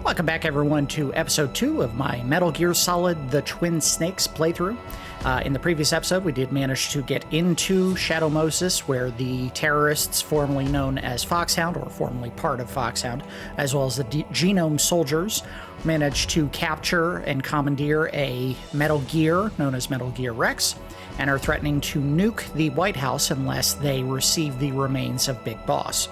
Welcome back, everyone, to episode 2 of my Metal Gear Solid The Twin Snakes playthrough. In the previous episode, we did manage to get into Shadow Moses, where the terrorists formerly known as Foxhound, or formerly part of Foxhound, as well as the Genome Soldiers, managed to capture and commandeer a Metal Gear known as Metal Gear Rex, and are threatening to nuke the White House unless they receive the remains of Big Boss.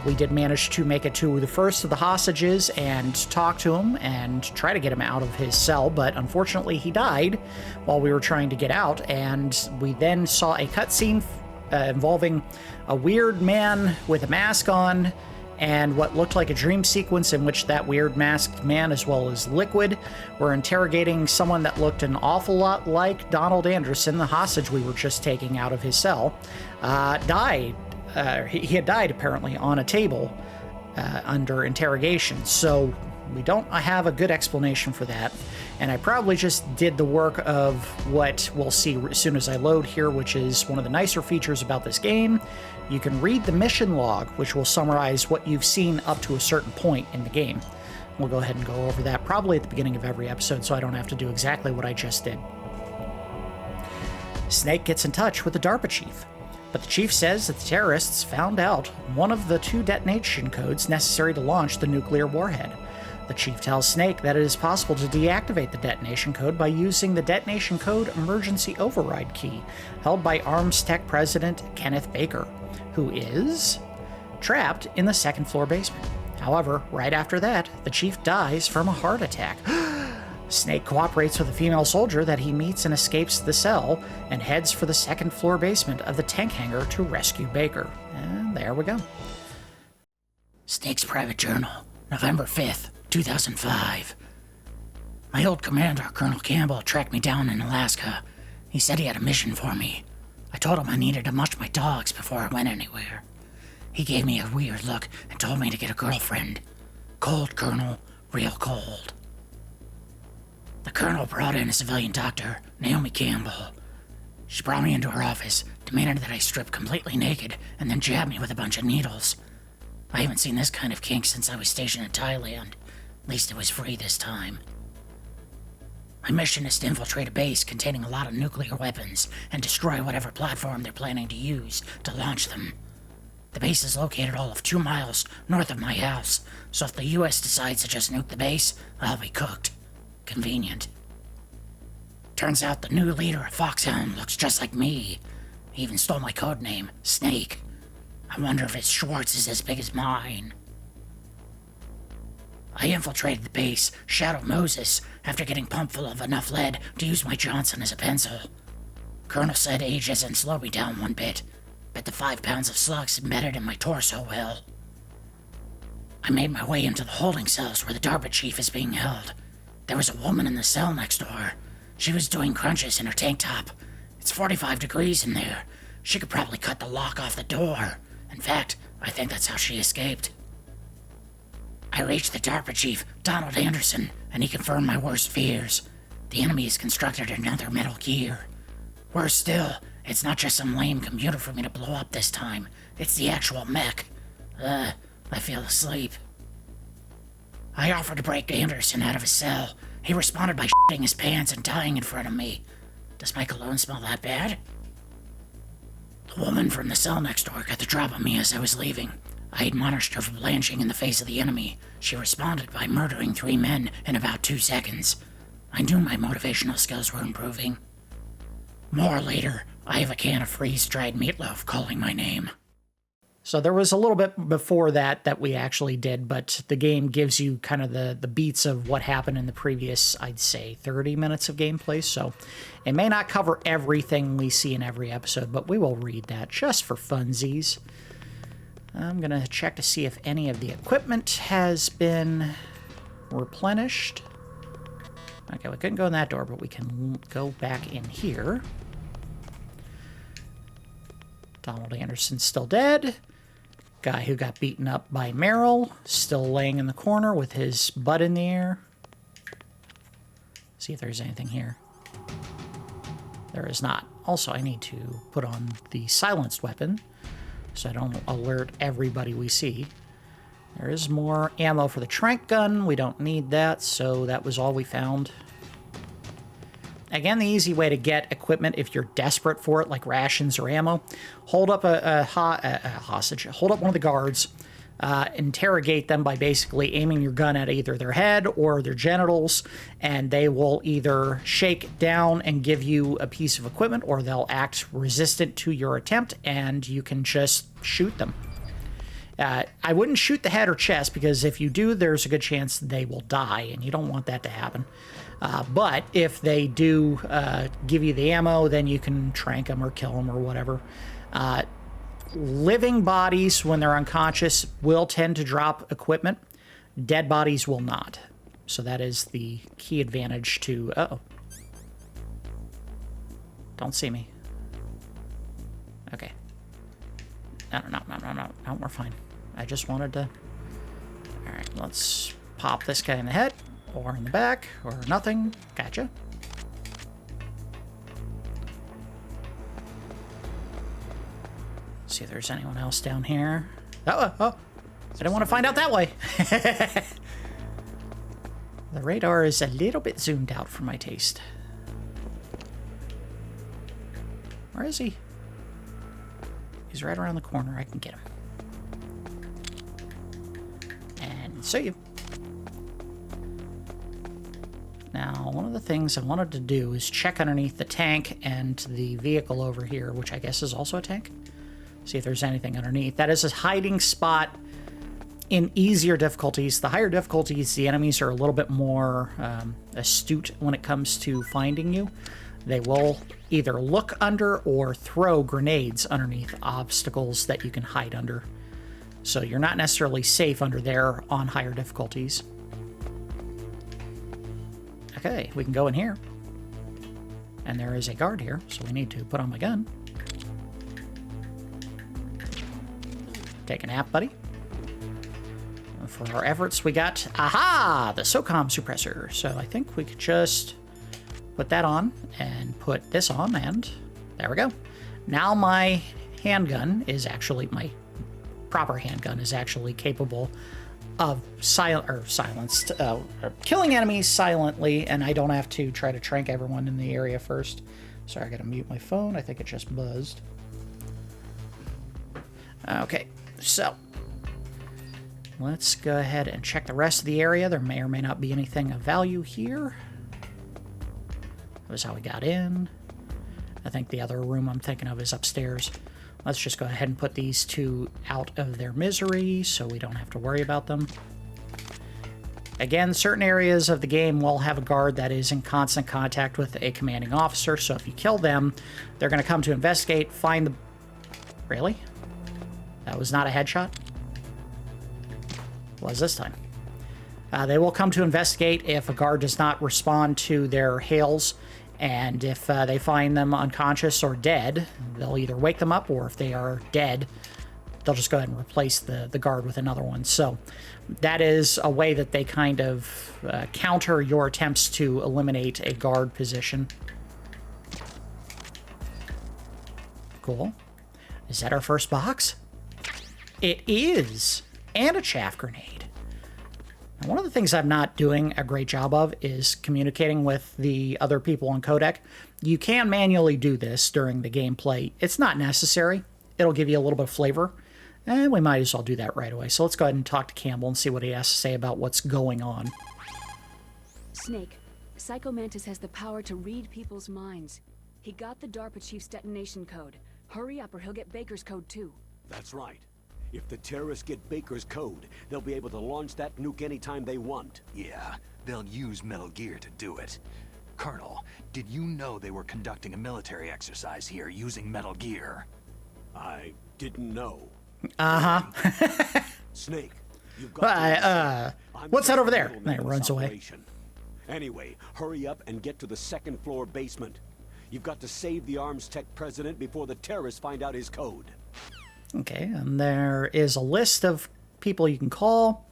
We did manage to make it to the first of the hostages and talk to him and try to get him out of his cell, but unfortunately he died while we were trying to get out, and we then saw a cutscene involving a weird man with a mask on and what looked like a dream sequence in which that weird masked man, as well as Liquid, were interrogating someone that looked an awful lot like Donald Anderson, the hostage we were just taking out of his cell. Died. He had died, apparently, on a table under interrogation. So we don't have a good explanation for that. And I probably just did the work of what we'll see as soon as I load here, which is one of the nicer features about this game. You can read the mission log, which will summarize what you've seen up to a certain point in the game. We'll go ahead and go over that probably at the beginning of every episode, so I don't have to do exactly what I just did. Snake gets in touch with the DARPA chief, but the chief says that the terrorists found out one of the 2 detonation codes necessary to launch the nuclear warhead. The chief tells Snake that it is possible to deactivate the detonation code by using the detonation code emergency override key held by Armstech President Kenneth Baker, who is trapped in the 2nd floor basement. However, right after that, the chief dies from a heart attack. Snake cooperates with a female soldier that he meets and escapes the cell and heads for the 2nd floor basement of the Tank Hangar to rescue Baker. And there we go. Snake's private journal, November 5th, 2005. My old commander, Colonel Campbell, tracked me down in Alaska. He said he had a mission for me. I told him I needed to mush my dogs before I went anywhere. He gave me a weird look and told me to get a girlfriend. Cold, Colonel, real cold. The colonel brought in a civilian doctor, Naomi Campbell. She brought me into her office, demanded that I strip completely naked, and then jabbed me with a bunch of needles. I haven't seen this kind of kink since I was stationed in Thailand. At least it was free this time. My mission is to infiltrate a base containing a lot of nuclear weapons and destroy whatever platform they're planning to use to launch them. The base is located all of 2 miles north of my house, so if the US decides to just nuke the base, I'll be cooked. Convenient. Turns out the new leader of Foxhound looks just like me. He even stole my code name, Snake. I wonder if his Schwartz is as big as mine. I infiltrated the base, Shadow Moses, after getting pumped full of enough lead to use my Johnson as a pencil. Colonel said age hasn't slowed me down one bit, but the 5 pounds of slugs embedded in my torso will. I made my way into the holding cells where the DARPA chief is being held. There was a woman in the cell next door. She was doing crunches in her tank top. It's 45 degrees in there. She could probably cut the lock off the door. In fact, I think that's how she escaped. I reached the DARPA chief, Donald Anderson, and he confirmed my worst fears. The enemy has constructed another Metal Gear. Worse still, it's not just some lame computer for me to blow up this time. It's the actual mech. I feel asleep. I offered to break Anderson out of his cell. He responded by shitting his pants and dying in front of me. Does my cologne smell that bad? The woman from the cell next door got the drop on me as I was leaving. I admonished her for blanching in the face of the enemy. She responded by murdering 3 men in about 2 seconds. I knew my motivational skills were improving. More later, I have a can of freeze-dried meatloaf calling my name. So there was a little bit before that we actually did, but the game gives you kind of the beats of what happened in the previous, I'd say, 30 minutes of gameplay. So it may not cover everything we see in every episode, but we will read that just for funsies. I'm going to check to see if any of the equipment has been replenished. Okay, we couldn't go in that door, but we can go back in here. Donald Anderson's still dead. Guy who got beaten up by Meryl, still laying in the corner with his butt in the air. See if there's anything here. There is not. Also, I need to put on the silenced weapon so I don't alert everybody we see. There is more ammo for the trank gun. We don't need that, so that was all we found. Again, the easy way to get equipment if you're desperate for it, like rations or ammo, hold up a hostage, hold up one of the guards, interrogate them by basically aiming your gun at either their head or their genitals, and they will either shake down and give you a piece of equipment, or they'll act resistant to your attempt, and you can just shoot them. I wouldn't shoot the head or chest, because if you do, there's a good chance they will die, and you don't want that to happen. But if they do give you the ammo, then you can trank them or kill them or whatever. Living bodies, when they're unconscious, will tend to drop equipment. Dead bodies will not. So that is the key advantage to... Uh-oh. Don't see me. Okay. No, we're fine. I just wanted to... Alright, let's pop this guy in the head, or in the back, or nothing. Gotcha. See if there's anyone else down here. Oh, I didn't want to find out that way. The radar is a little bit zoomed out for my taste. Where is he? He's right around the corner. I can get him. And see you. Now, one of the things I wanted to do is check underneath the tank and the vehicle over here, which I guess is also a tank. See if there's anything underneath. That is a hiding spot in easier difficulties. The higher difficulties, the enemies are a little bit more astute when it comes to finding you. They will either look under or throw grenades underneath obstacles that you can hide under. So you're not necessarily safe under there on higher difficulties. Okay, we can go in here. And there is a guard here, so we need to put on my gun. Take a nap, buddy. For our efforts, we got, aha, the SOCOM suppressor. So I think we could just put that on and put this on, and there we go. Now my handgun is actually, my proper handgun is actually capable of silenced, killing enemies silently, and I don't have to try to trank everyone in the area first. Sorry, I gotta mute my phone. I think it just buzzed. Okay, so let's go ahead and check the rest of the area. There may or may not be anything of value here. That was how we got in. I think the other room I'm thinking of is upstairs. Let's just go ahead and put these two out of their misery so we don't have to worry about them. Again, certain areas of the game will have a guard that is in constant contact with a commanding officer, so if you kill them, they're going to come to investigate, find the... Really? That was not a headshot? Was this time. They will come to investigate if a guard does not respond to their hails, and if they find them unconscious or dead, they'll either wake them up, or if they are dead, they'll just go ahead and replace the guard with another one. So that is a way that they kind of counter your attempts to eliminate a guard position. Cool. Is that our first box? It is! And a chaff grenade. Now, one of the things I'm not doing a great job of is communicating with the other people on codec. You can manually do this during the gameplay. It's not necessary. It'll give you a little bit of flavor. And we might as well do that right away. So let's go ahead and talk to Campbell and see what he has to say about what's going on. Snake, Psycho Mantis has the power to read people's minds. He got the DARPA chief's detonation code. Hurry up or he'll get Baker's code too. That's right. If the terrorists get Baker's code, they'll be able to launch that nuke anytime they want. Yeah, they'll use Metal Gear to do it. Colonel, did you know they were conducting a military exercise here using Metal Gear? I didn't know. Uh-huh. Snake, you've got what's that over there? And it runs away. Anyway, hurry up and get to the second floor basement. You've got to save the Armstech President before the terrorists find out his code. Okay, and there is a list of people you can call.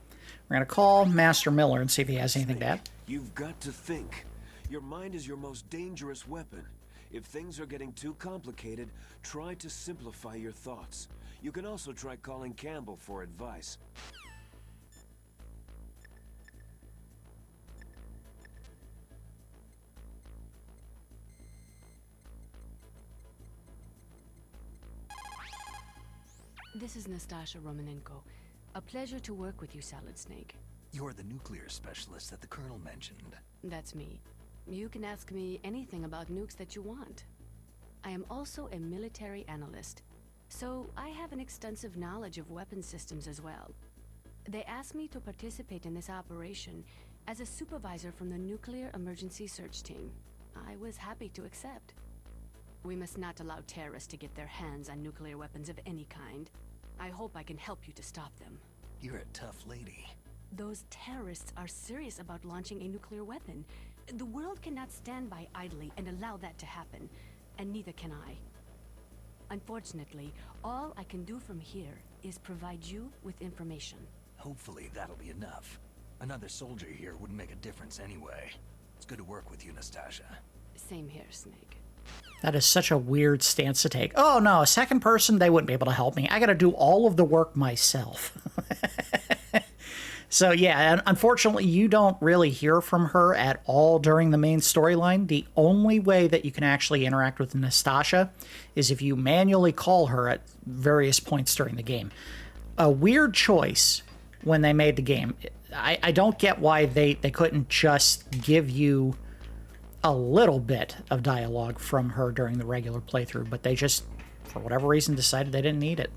We're going to call Master Miller and see if he has anything to add. You've got to think. Your mind is your most dangerous weapon. If things are getting too complicated, try to simplify your thoughts. You can also try calling Campbell for advice. This is Nastasha Romanenko. A pleasure to work with you, Salad Snake. You're the nuclear specialist that the Colonel mentioned. That's me. You can ask me anything about nukes that you want. I am also a military analyst, so I have an extensive knowledge of weapon systems as well. They asked me to participate in this operation as a supervisor from the Nuclear Emergency Search Team. I was happy to accept. We must not allow terrorists to get their hands on nuclear weapons of any kind. I hope I can help you to stop them. You're a tough lady. Those terrorists are serious about launching a nuclear weapon. The world cannot stand by idly and allow that to happen, and neither can I. Unfortunately, all I can do from here is provide you with information. Hopefully that'll be enough. Another soldier here wouldn't make a difference anyway. It's good to work with you, Nastasha. Same here, Snake. That is such a weird stance to take. Oh no, a second person, they wouldn't be able to help me. I gotta do all of the work myself. So yeah, unfortunately you don't really hear from her at all during the main storyline. The only way that you can actually interact with Nastasha is if you manually call her at various points during the game. A weird choice when they made the game. I don't get why they couldn't just give you a little bit of dialogue from her during the regular playthrough, but they just, for whatever reason, decided they didn't need it.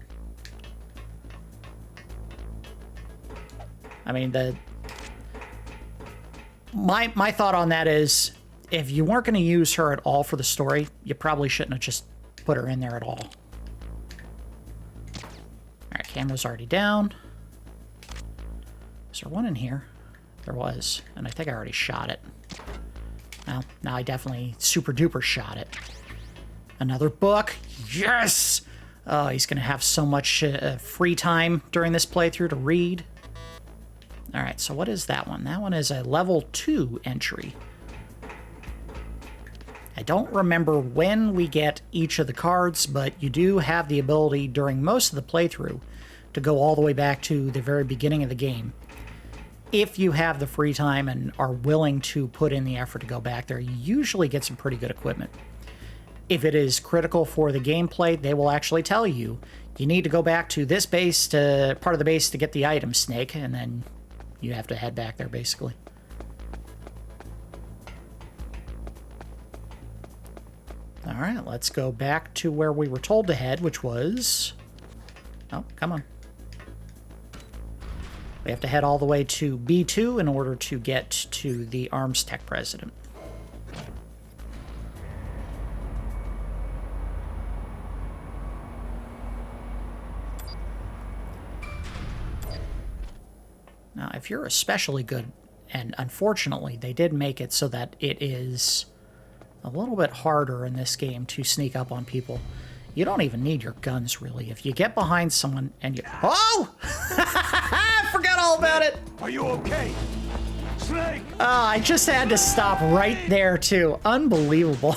I mean, my thought on that is, if you weren't going to use her at all for the story, you probably shouldn't have just put her in there at all. Alright, camera's already down. Is there one in here? There was, and I think I already shot it. Well, now I definitely super duper shot it. Another book. Yes! Oh, he's going to have so much free time during this playthrough to read. Alright, so what is that one? That one is a level 2 entry. I don't remember when we get each of the cards, but you do have the ability during most of the playthrough to go all the way back to the very beginning of the game. If you have the free time and are willing to put in the effort to go back there, you usually get some pretty good equipment. If it is critical for the gameplay, they will actually tell you, you need to go back to this base, to part of the base to get the item, Snake, and then you have to head back there, basically. Alright, let's go back to where we were told to head, which was... Oh, come on. We have to head all the way to B2 in order to get to the Armstech President. Now, if you're especially good, and unfortunately they did make it so that it is a little bit harder in this game to sneak up on people, you don't even need your guns, really. If you get behind someone and you... Oh! I forgot all about it! Are you okay? Snake! I just had to stop right there, too. Unbelievable.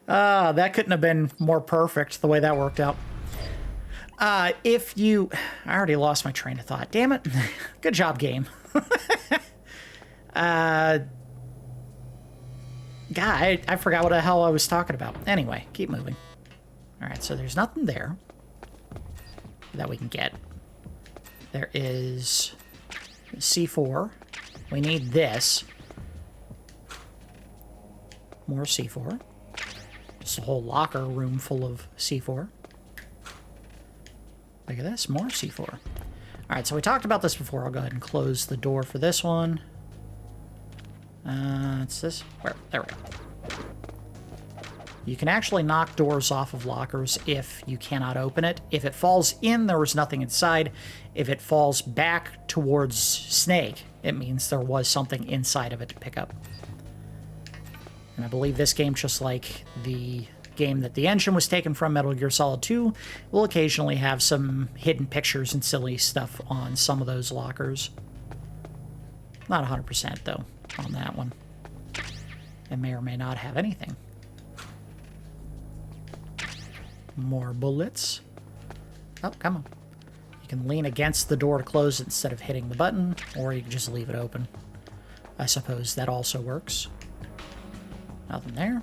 That couldn't have been more perfect, the way that worked out. If you... I already lost my train of thought. Damn it. Good job, game. God, I forgot what the hell I was talking about. Anyway, keep moving. Alright, so there's nothing there that we can get. There is C4. We need this. More C4. Just a whole locker room full of C4. Look at this, more C4. Alright, so we talked about this before. I'll go ahead and close the door for this one. It's this. Where? There we go. You can actually knock doors off of lockers if you cannot open it. If it falls in, there was nothing inside. If it falls back towards Snake, it means there was something inside of it to pick up. And I believe this game, just like the game that the engine was taken from, Metal Gear Solid 2, will occasionally have some hidden pictures and silly stuff on some of those lockers. Not 100% though on that one. It may or may not have anything. More bullets. Oh, come on. You can lean against the door to close it instead of hitting the button, or you can just leave it open. I suppose that also works. Nothing there.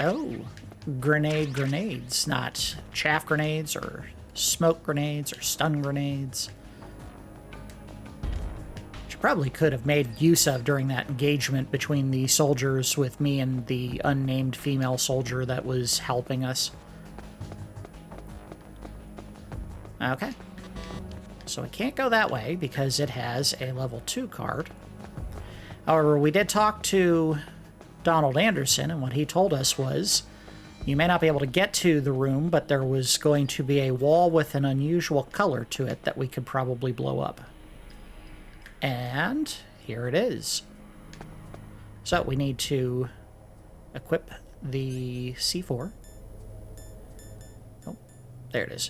Oh, grenades, not chaff grenades or smoke grenades or stun grenades. Which probably could have made use of during that engagement between the soldiers with me and the unnamed female soldier that was helping us. Okay. So we can't go that way because it has a level 2 card. However, we did talk to Donald Anderson, and what he told us was, you may not be able to get to the room, but there was going to be a wall with an unusual color to it that we could probably blow up. And here it is. So we need to equip the C4. Oh, there it is.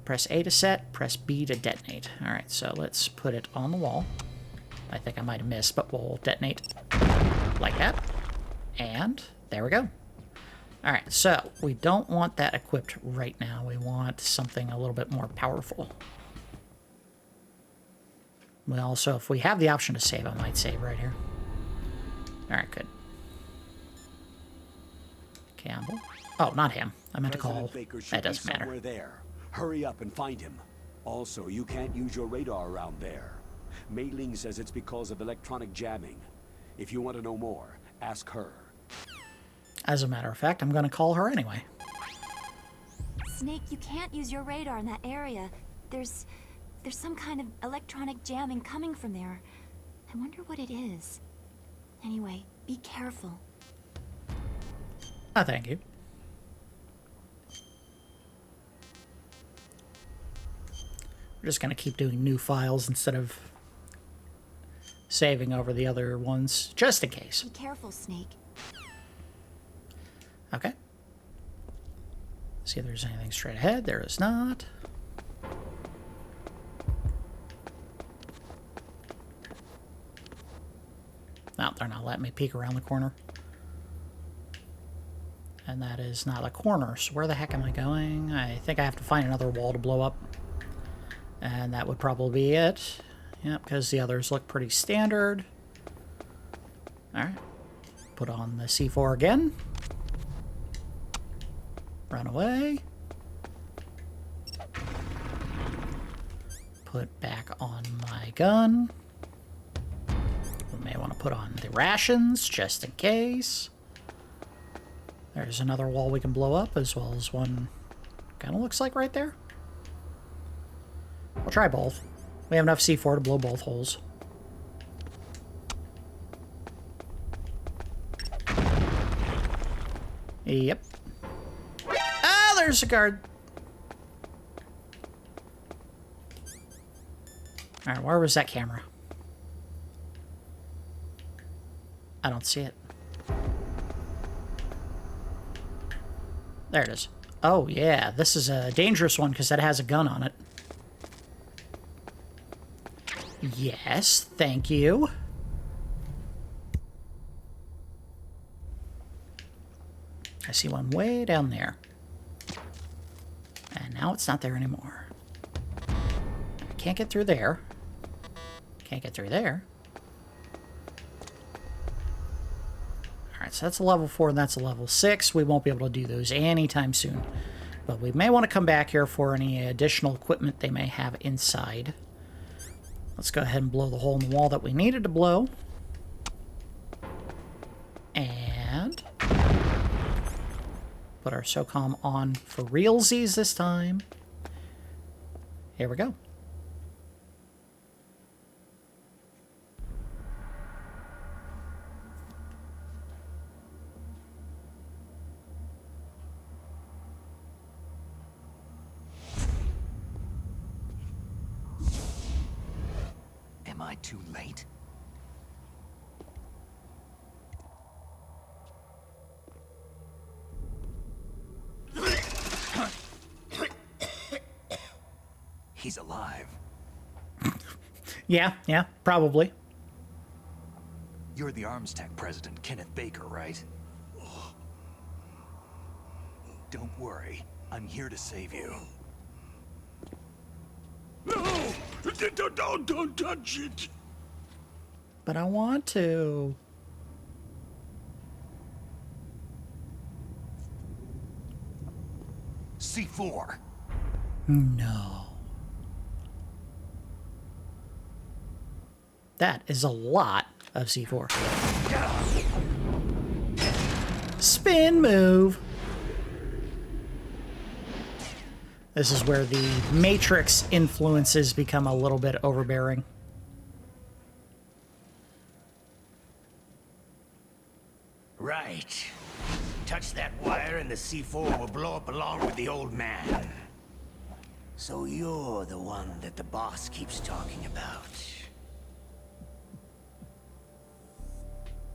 Press A to set, press B to detonate. Alright, so let's put it on the wall. I think I might have missed, but we'll detonate like that. And there we go. Alright, so we don't want that equipped right now. We want something a little bit more powerful. Well, so if we have the option to save, I might save right here. Alright, good. Campbell. Oh, not him. I meant to call. That doesn't matter. There. Hurry up and find him. Also, you can't use your radar around there. Mei-Ling says it's because of electronic jamming. If you want to know more, ask her. As a matter of fact, I'm going to call her anyway. Snake, you can't use your radar in that area. There's some kind of electronic jamming coming from there. I wonder what it is. Anyway, be careful. Oh, thank you. We're just going to keep doing new files instead of saving over the other ones, just in case. Be careful, Snake. Okay. See if there's anything straight ahead. There is not. No, they're not letting me peek around the corner. And that is not a corner, so where the heck am I going? I think I have to find another wall to blow up. And that would probably be it. Yep, because the others look pretty standard. Alright. Put on the C4 again. Run away. Put back on my gun. We may want to put on the rations, just in case. There's another wall we can blow up, as well as one kind of looks like right there. We'll try both. We have enough C4 to blow both holes. Yep. Ah, there's a guard. Alright, where was that camera? I don't see it. There it is. Oh, yeah. This is a dangerous one because that has a gun on it. Yes, thank you. I see one way down there. And now it's not there anymore. Can't get through there. Can't get through there. Alright, so that's a level 4 and that's a level 6. We won't be able to do those anytime soon. But we may want to come back here for any additional equipment they may have inside. Let's go ahead and blow the hole in the wall that we needed to blow. And put our SOCOM on for realsies this time. Here we go. Am I too late? He's alive. Yeah, probably. You're the Armstech President Kenneth Baker, right? Don't worry. I'm here to save you. No! Don't touch it! But I want to. C4. No. That is a lot of C4. Spin move. This is where the Matrix influences become a little bit overbearing. Right. Touch that wire and the C4 will blow up along with the old man. So you're the one that the boss keeps talking about.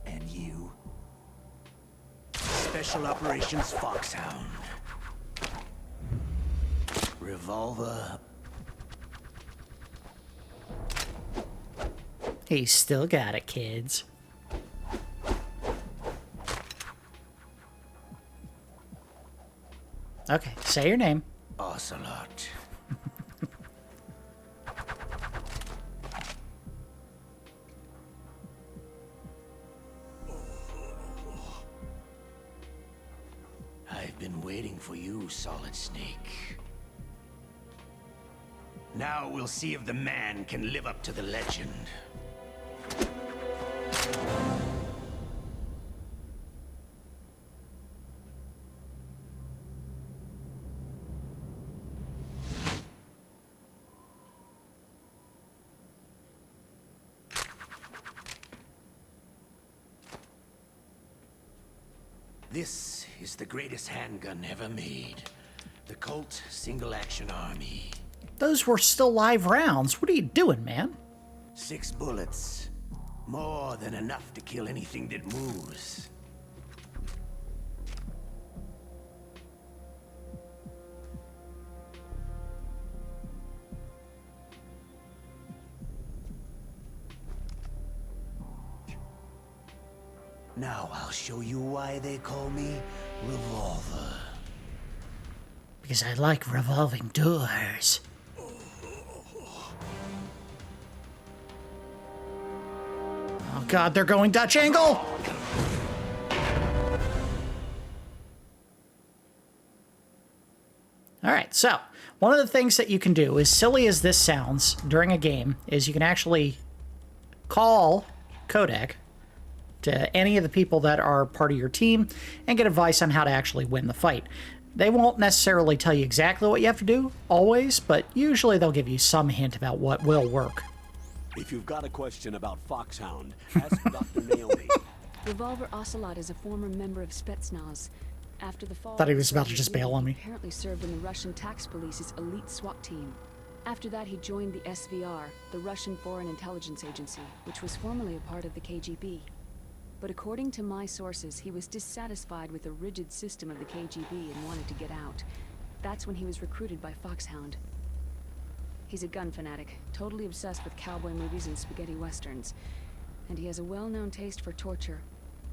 And you? Special Operations Foxhound. Revolver. He's still got it, kids. Okay, say your name. Ocelot. I've been waiting for you, Solid Snake. Now we'll see if the man can live up to the legend. This is the greatest handgun ever made. The Colt Single Action Army. Those were still live rounds. What are you doing, man? 6 bullets. More than enough to kill anything that moves. Now I'll show you why they call me Revolver. Because I like revolving doors. Oh god, they're going Dutch angle! Alright, so one of the things that you can do, as silly as this sounds during a game, is you can actually call Codec to any of the people that are part of your team and get advice on how to actually win the fight. They won't necessarily tell you exactly what you have to do, always, but usually they'll give you some hint about what will work. If you've got a question about Foxhound, ask Dr. Naomi. Revolver Ocelot is a former member of Spetsnaz. After the fall, Thought he was about to just bail on me. He apparently served in the Russian tax police's elite SWAT team. After that, he joined the SVR, the Russian Foreign Intelligence Agency, which was formerly a part of the KGB. But according to my sources, he was dissatisfied with the rigid system of the KGB and wanted to get out. That's when he was recruited by Foxhound. He's a gun fanatic, totally obsessed with cowboy movies and spaghetti westerns. And he has a well-known taste for torture.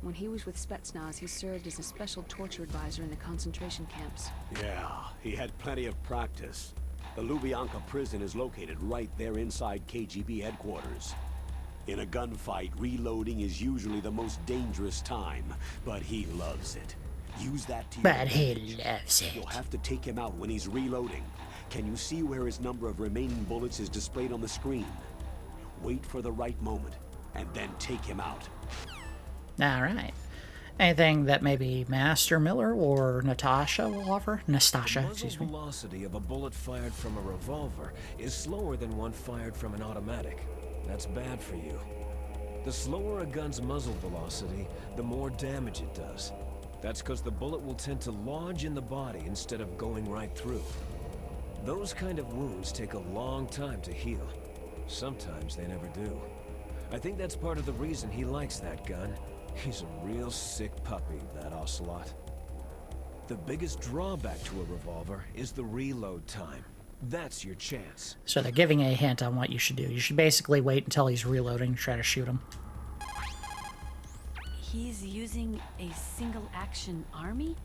When he was with Spetsnaz, he served as a special torture advisor in the concentration camps. Yeah, he had plenty of practice. The Lubyanka prison is located right there inside KGB headquarters. In a gunfight, reloading is usually the most dangerous time, but he loves it. Use that to your But he advantage. loves it. You'll have to take him out when he's reloading. Can you see where his number of remaining bullets is displayed on the screen? Wait for the right moment, and then take him out. Alright. Anything that maybe Master Miller or Natasha will offer? Nastasha, The excuse muzzle me. velocity of a bullet fired from a revolver is slower than one fired from an automatic. That's bad for you. The slower a gun's muzzle velocity, the more damage it does. That's because the bullet will tend to lodge in the body instead of going right through. Those kind of wounds take a long time to heal. Sometimes they never do. I think that's part of the reason he likes that gun. He's a real sick puppy, that Ocelot. The biggest drawback to a revolver is the reload time. That's your chance. So they're giving a hint on what you should do. You should basically wait until he's reloading and try to shoot him. He's using a single action army?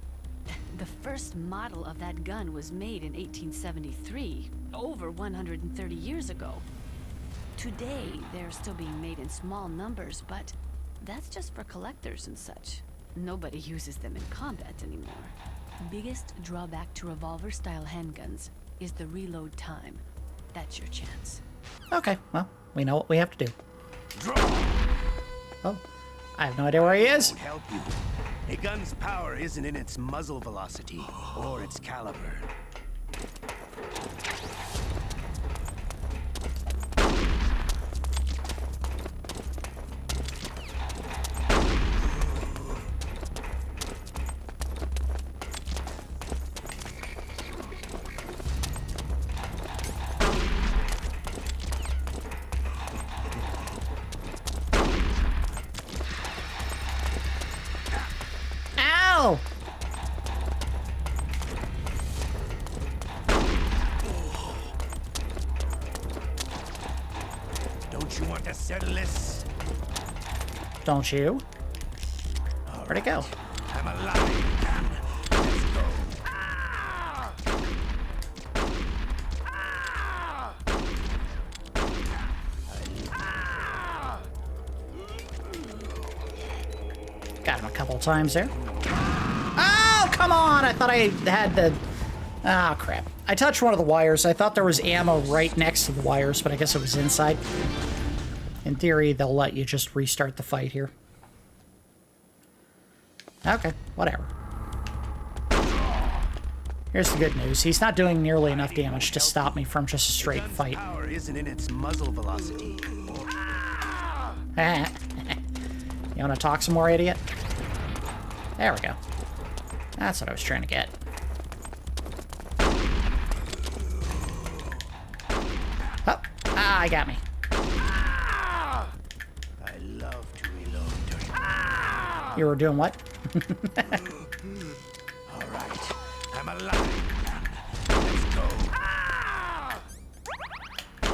The first model of that gun was made in 1873, over 130 years ago. Today, they're still being made in small numbers, but that's just for collectors and such. Nobody uses them in combat anymore. Biggest drawback to revolver-style handguns is the reload time. That's your chance. Okay, well, we know what we have to do. Draw! Oh, I have no idea where he is. Won't help you. A gun's power isn't in its muzzle velocity or its caliber. Ow! Don't you want to settle this? Don't you? Where'd it go? I'm alive. Let's go. Ah! Ah! Ah! Got him a couple times there. Oh, come on! I thought I had the... Ah, crap. I touched one of the wires. I thought there was ammo right next to the wires, but I guess it was inside. In theory, they'll let you just restart the fight here. Okay, whatever. Here's the good news. He's not doing nearly enough damage to stop me from just a straight Gun's fight. power isn't in its muzzle velocity. You want to talk some more, idiot? There we go. That's what I was trying to get. Oh, I got me. I love to reload during... You were doing what? All right, I'm alive. Let's go.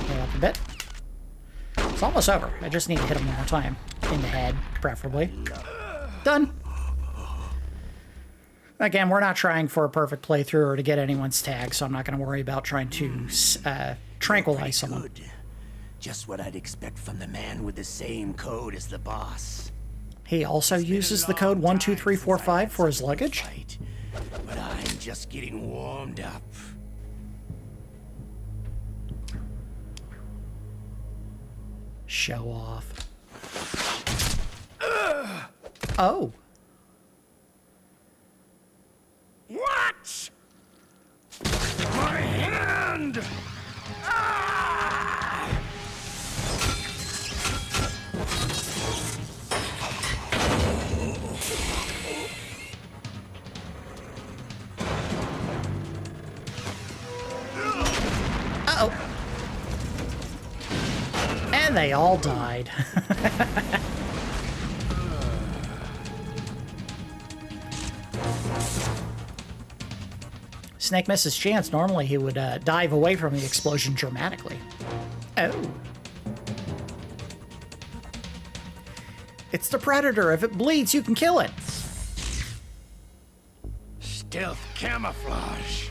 Heal up a bit. It's almost over. I just need to hit him one more time. In the head, preferably. Done. Again, we're not trying for a perfect playthrough or to get anyone's tag, so I'm not going to worry about trying to tranquilize someone. Good. Just what I'd expect from the man with the same code as the boss. He also uses the code 12345 for his luggage. Fight, but I'm just getting warmed up. Show off. Oh. What? My hand! Ah! Uh-oh. And they all died. Snake missed his chance. Normally he would dive away from the explosion dramatically. Oh. It's the Predator. If it bleeds, you can kill it. Stealth camouflage.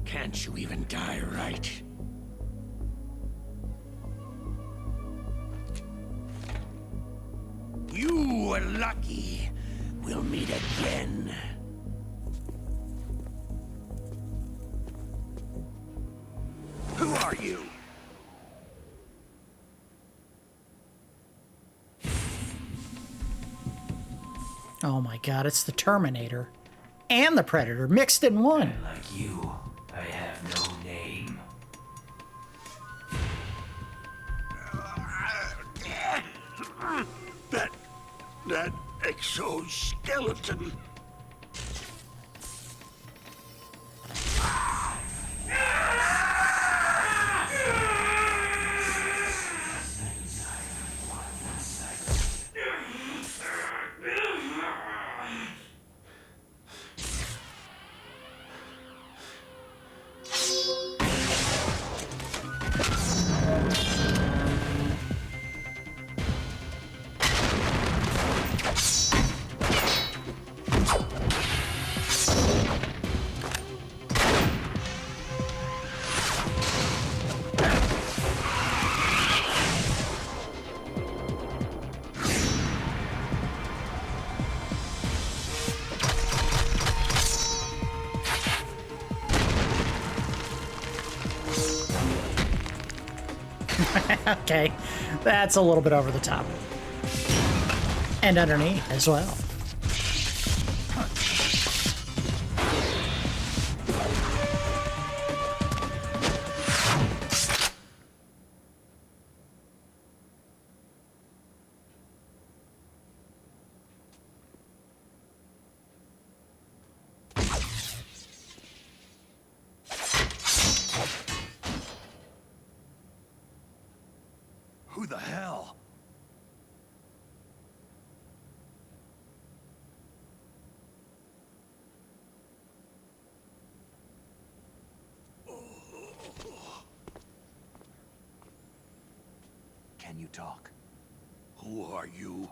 Can't you even die right? You were lucky. We'll meet again. Who are you? Oh my god, it's the Terminator. And the Predator mixed in one. Like you, I have no name. That exoskeleton. Okay, that's a little bit over the top. And underneath as well. Who the hell? Can you talk? Who are you?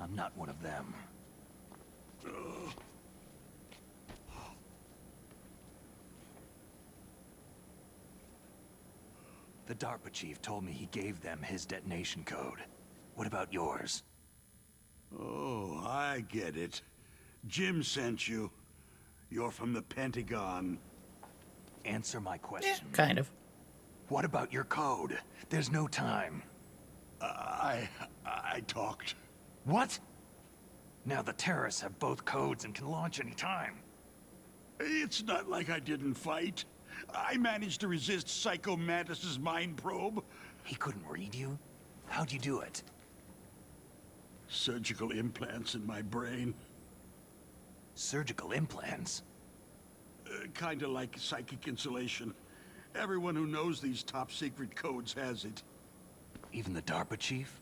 I'm not one of them. The DARPA chief told me he gave them his detonation code. What about yours? Oh, I get it. Jim sent you. You're from the Pentagon. Answer my question. Kind of. What about your code? There's no time. I talked. What? Now the terrorists have both codes and can launch any time. It's not like I didn't fight. I managed to resist Psycho Mantis's mind probe. He couldn't read you? How'd you do it? Surgical implants in my brain. Surgical implants? Kinda like psychic insulation. Everyone who knows these top-secret codes has it. Even the DARPA chief?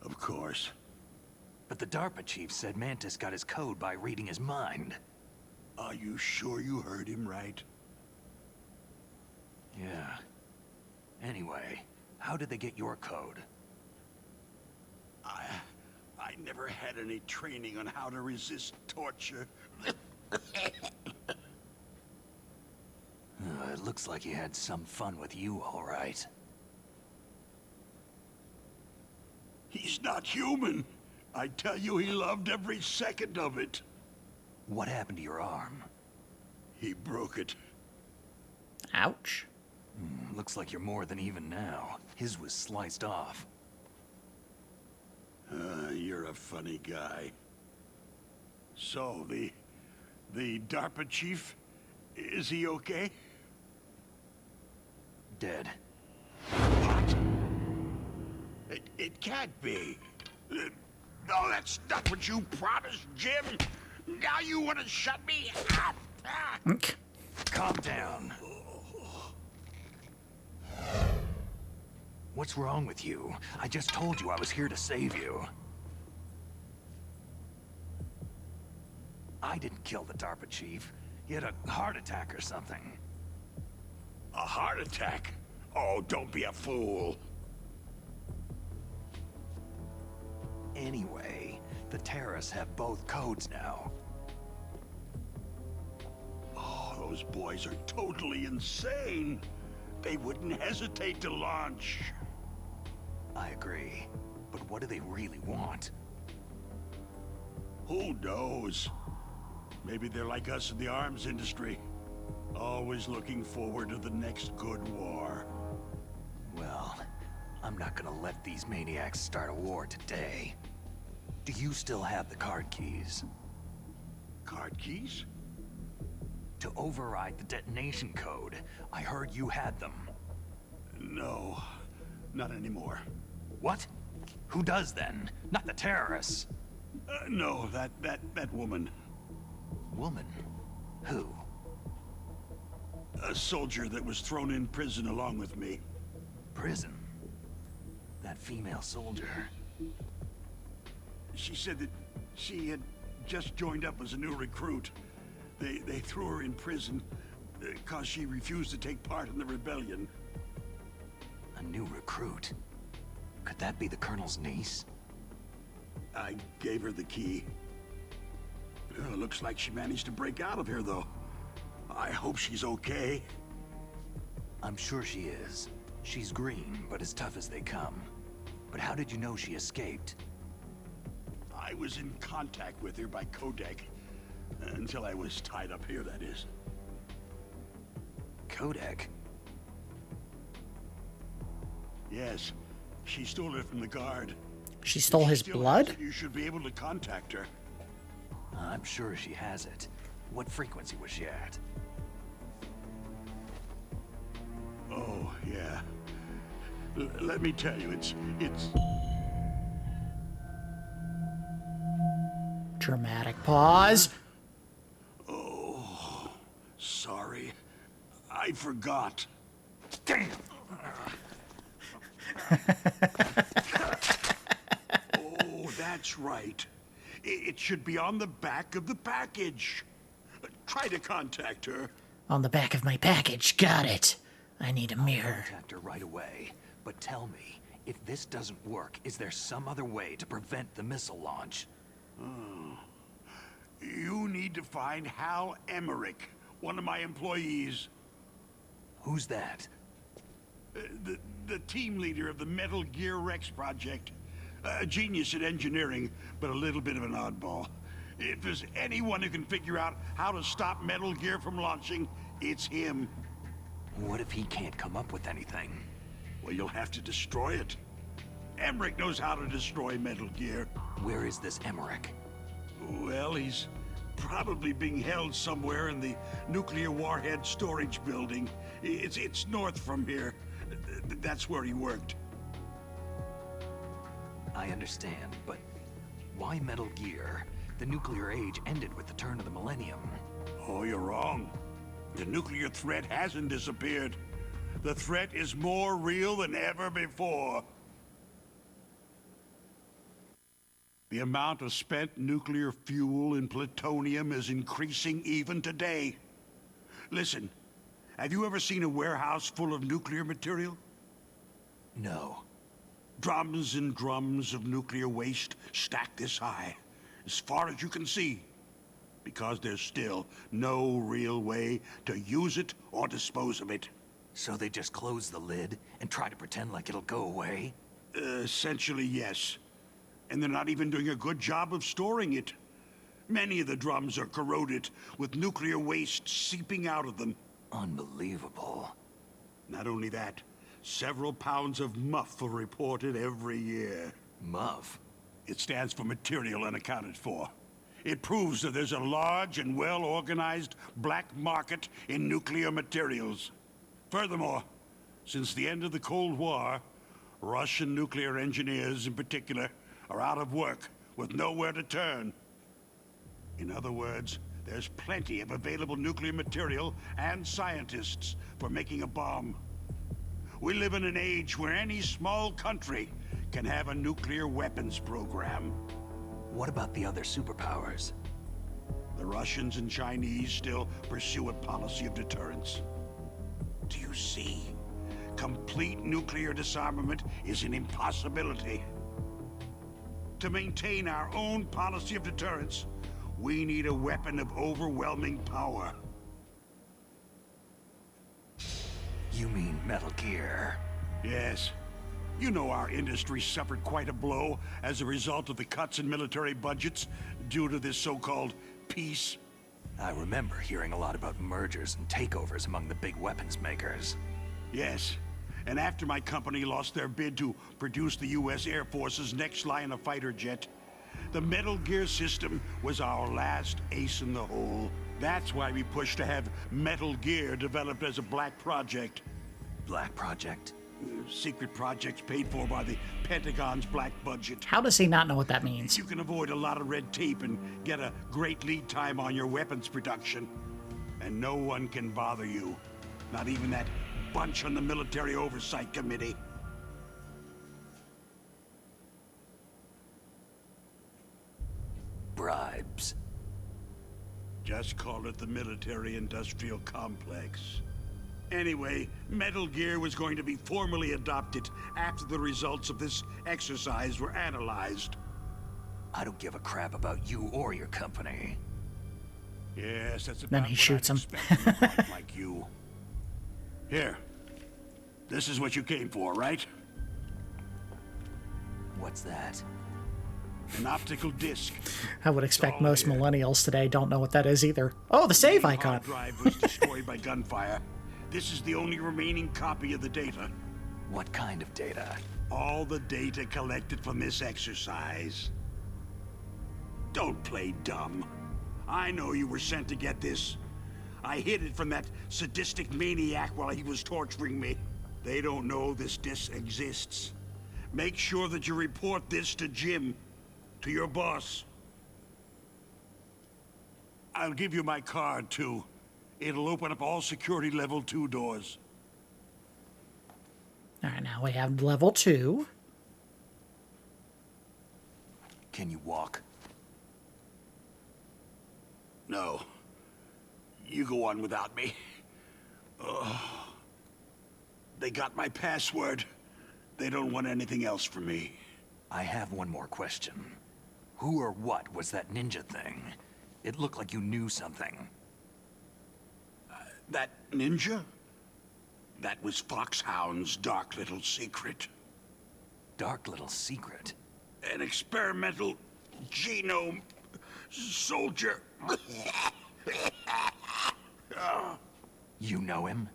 Of course. But the DARPA chief said Mantis got his code by reading his mind. Are you sure you heard him right? Yeah. Anyway, how did they get your code? I never had any training on how to resist torture. It looks like he had some fun with you, all right. He's not human. I tell you, he loved every second of it. What happened to your arm? He broke it. Ouch. Looks like you're more than even now. His was sliced off. You're a funny guy. So, the DARPA chief, is he okay? Dead. What? It can't be. No, that's not what you promised, Jim. Now you want to shut me up? Calm down. What's wrong with you? I just told you I was here to save you. I didn't kill the DARPA chief. He had a heart attack or something. A heart attack? Oh, don't be a fool. Anyway, the terrorists have both codes now. Oh, those boys are totally insane. They wouldn't hesitate to launch. I agree. But what do they really want? Who knows? Maybe they're like us in the arms industry. Always looking forward to the next good war. Well, I'm not gonna let these maniacs start a war today. Do you still have the card keys? Card keys? To override the detonation code. I heard you had them. No, not anymore. What? Who does then? Not the terrorists. No, that woman. Woman? Who? A soldier that was thrown in prison along with me. Prison? That female soldier. She said that she had just joined up as a new recruit. They threw her in prison because she refused to take part in the rebellion. A new recruit? Could that be the Colonel's niece? I gave her the key. Looks like she managed to break out of here, though. I hope she's okay. I'm sure she is. She's green, but as tough as they come. But how did you know she escaped? I was in contact with her by codec. Until I was tied up here, that is. Codec? Yes, she stole it from the guard. She stole his Still has blood? it, you should be able to contact her. I'm sure she has it. What frequency was she at? Oh, yeah. Let me tell you, it's... Dramatic pause. Oh, sorry. I forgot. Damn! Oh, that's right. It should be on the back of the package. Try to contact her. On the back of my package. Got it. I need a mirror. Contact her right away. But tell me, if this doesn't work, is there some other way to prevent the missile launch? You need to find Hal Emmerich, one of my employees. Who's that? The team leader of the Metal Gear Rex project. A genius at engineering, but a little bit of an oddball. If there's anyone who can figure out how to stop Metal Gear from launching, it's him. What if he can't come up with anything? Well, you'll have to destroy it. Emmerich knows how to destroy Metal Gear. Where is this Emmerich? Well, he's probably being held somewhere in the nuclear warhead storage building. It's north from here. That's where he worked. I understand, but why Metal Gear? The nuclear age ended with the turn of the millennium. Oh, you're wrong. The nuclear threat hasn't disappeared. The threat is more real than ever before. The amount of spent nuclear fuel and plutonium is increasing even today. Listen, have you ever seen a warehouse full of nuclear material? No. Drums and drums of nuclear waste stacked this high, as far as you can see, because there's still no real way to use it or dispose of it. So they just close the lid and try to pretend like it'll go away? Essentially, yes. And they're not even doing a good job of storing it. Many of the drums are corroded, with nuclear waste seeping out of them. Unbelievable. Not only that, several pounds of muff are reported every year. Muff? It stands for material unaccounted for. It proves that there's a large and well-organized black market in nuclear materials. Furthermore, since the end of the Cold War, Russian nuclear engineers in particular are out of work with nowhere to turn. In other words, there's plenty of available nuclear material and scientists for making a bomb. We live in an age where any small country can have a nuclear weapons program. What about the other superpowers? The Russians and Chinese still pursue a policy of deterrence. Do you see? Complete nuclear disarmament is an impossibility. To maintain our own policy of deterrence, we need a weapon of overwhelming power. You mean Metal Gear? Yes. You know our industry suffered quite a blow as a result of the cuts in military budgets due to this so-called peace. I remember hearing a lot about mergers and takeovers among the big weapons makers. Yes. And after my company lost their bid to produce the U.S. Air Force's next line of fighter jet, the Metal Gear system was our last ace in the hole. That's why we pushed to have Metal Gear developed as a black project. Black project? Secret projects paid for by the Pentagon's black budget. How does he not know what that means? You can avoid a lot of red tape and get a great lead time on your weapons production. And no one can bother you. Not even that bunch on the Military Oversight Committee. Bribes. Just call it the military-industrial complex. Anyway, Metal Gear was going to be formally adopted after the results of this exercise were analyzed. I don't give a crap about you or your company. Yes, that's about Then he what shoots I'd him. expect from a punk like you. Here. This is what you came for, right? What's that? An optical disc. I would expect Oh, most yeah. millennials today don't know what that is either. Oh, the save The icon. hard drive was destroyed by gunfire. This is the only remaining copy of the data. What kind of data? All the data collected from this exercise. Don't play dumb. I know you were sent to get this. I hid it from that sadistic maniac while he was torturing me. They don't know this disc exists. Make sure that you report this to Jim, to your boss. I'll give you my card, too. It'll open up all security level 2 doors. All right, now we have level 2. Can you walk? No. You go on without me. They got my password. They don't want anything else from me. I have one more question. Who or what was that ninja thing? It looked like you knew something. That ninja? That was Foxhound's dark little secret. Dark little secret? An experimental genome soldier. You know him?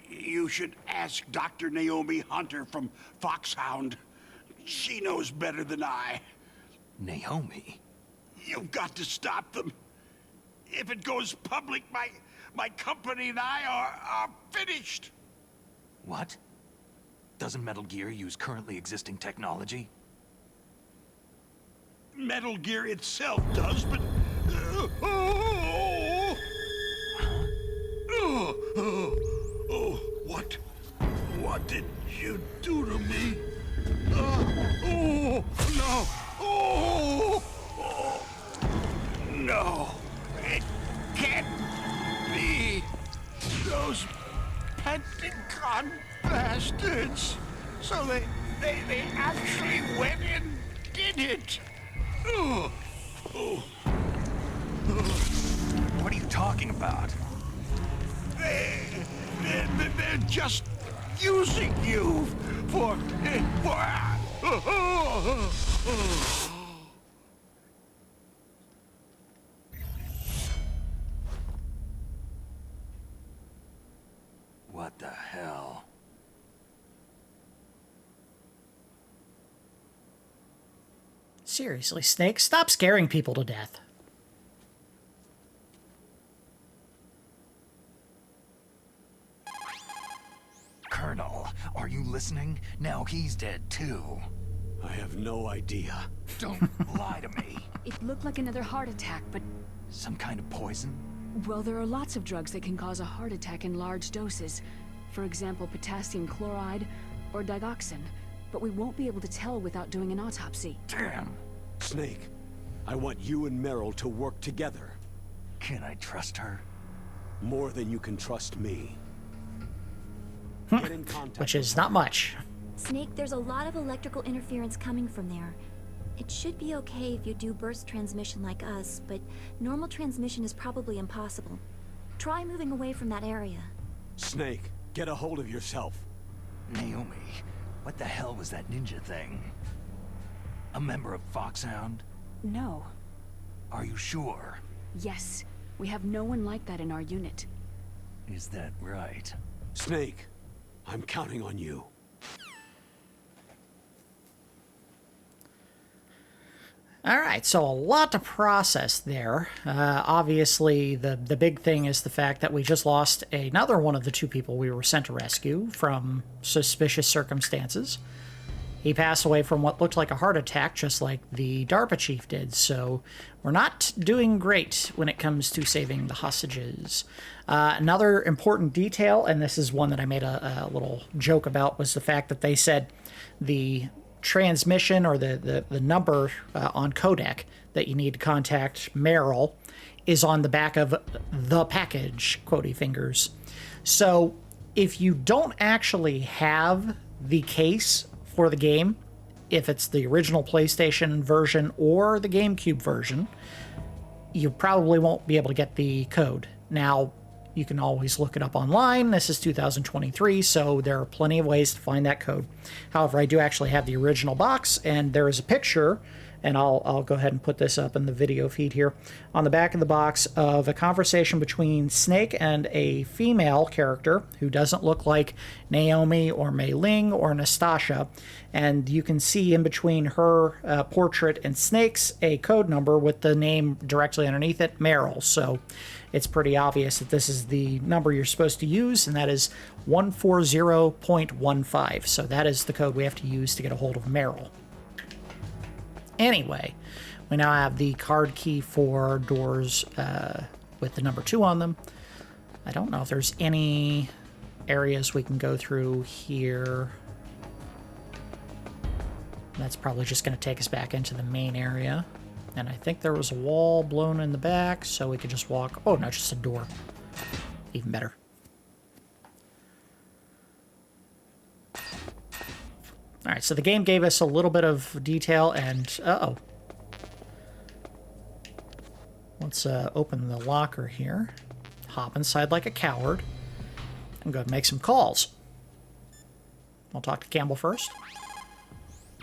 You should ask Dr. Naomi Hunter from Foxhound. She knows better than I. Naomi? You've got to stop them. If it goes public, my company and I are finished. What? Doesn't Metal Gear use currently existing technology? Metal Gear itself does, but... What did you do to me? No! No! It can't be! Those Pentagon bastards! So they actually went and did it! What are you talking about? They're just using you for... What the hell? Seriously, Snake, stop scaring people to death. Colonel, are you listening? Now he's dead too. I have no idea. Don't lie to me. It looked like another heart attack, but... Some kind of poison? Well, there are lots of drugs that can cause a heart attack in large doses. For example, potassium chloride or digoxin. But we won't be able to tell without doing an autopsy. Damn. Snake, I want you and Meryl to work together. Can I trust her? More than you can trust me. Get in contact Which is not much. Snake, there's a lot of electrical interference coming from there. It should be okay if you do burst transmission like us, but normal transmission is probably impossible. Try moving away from that area. Snake, get a hold of yourself. Naomi, what the hell was that ninja thing? A member of Foxhound? No. Are you sure? Yes. We have no one like that in our unit. Is that right? Snake, I'm counting on you. All right, so a lot to process there. Obviously, the big thing is the fact that we just lost another one of the 2 people we were sent to rescue from suspicious circumstances. He passed away from what looked like a heart attack, just like the DARPA chief did, so we're not doing great when it comes to saving the hostages. Another important detail, and this is one that I made a little joke about, was the fact that they said the transmission or the number on codec that you need to contact Meryl is on the back of the package, quotey fingers. So if you don't actually have the case for the game, if it's the original PlayStation version or the GameCube version, you probably won't be able to get the code. Now, you can always look it up online. This is 2023, so there are plenty of ways to find that code. However, I do actually have the original box, and there is a picture and I'll go ahead and put this up in the video feed here, on the back of the box of a conversation between Snake and a female character who doesn't look like Naomi or Mei Ling or Nastasha, and you can see in between her portrait and Snake's a code number with the name directly underneath it, Meryl. So it's pretty obvious that this is the number you're supposed to use, and that is 140.15. So that is the code we have to use to get a hold of Meryl. Anyway, we now have the card key for doors with the number 2 on them. I don't know if there's any areas we can go through here. That's probably just going to take us back into the main area. And I think there was a wall blown in the back, so we could just walk... Oh, no, just a door. Even better. Alright, so the game gave us a little bit of detail, and... Uh-oh. Let's open the locker here. Hop inside like a coward. And go ahead and make some calls. I'll talk to Campbell first.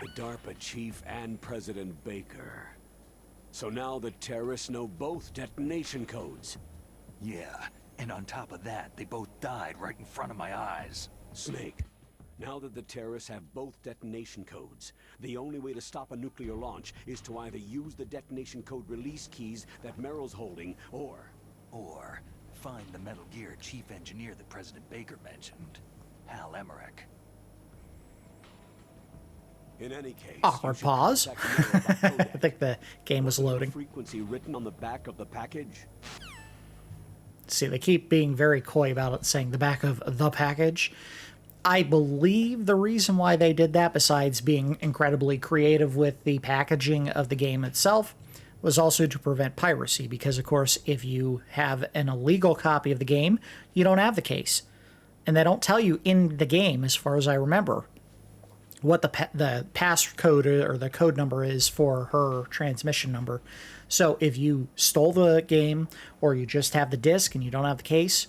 The DARPA chief and President Baker. So now the terrorists know both detonation codes. Yeah, and on top of that, they both died right in front of my eyes. Snake, now that the terrorists have both detonation codes, the only way to stop a nuclear launch is to either use the detonation code release keys that Meryl's holding, or find the Metal Gear chief engineer that President Baker mentioned, Hal Emmerich. In any case, awkward pause. I think the game was loading. Frequency written on the back of the package. See, they keep being very coy about it, saying the back of the package. I believe the reason why they did that, besides being incredibly creative with the packaging of the game itself, was also to prevent piracy. Because, of course, if you have an illegal copy of the game, you don't have the case. And they don't tell you in the game, as far as I remember, what the passcode or the code number is for her transmission number. So if you stole the game, or you just have the disc and you don't have the case,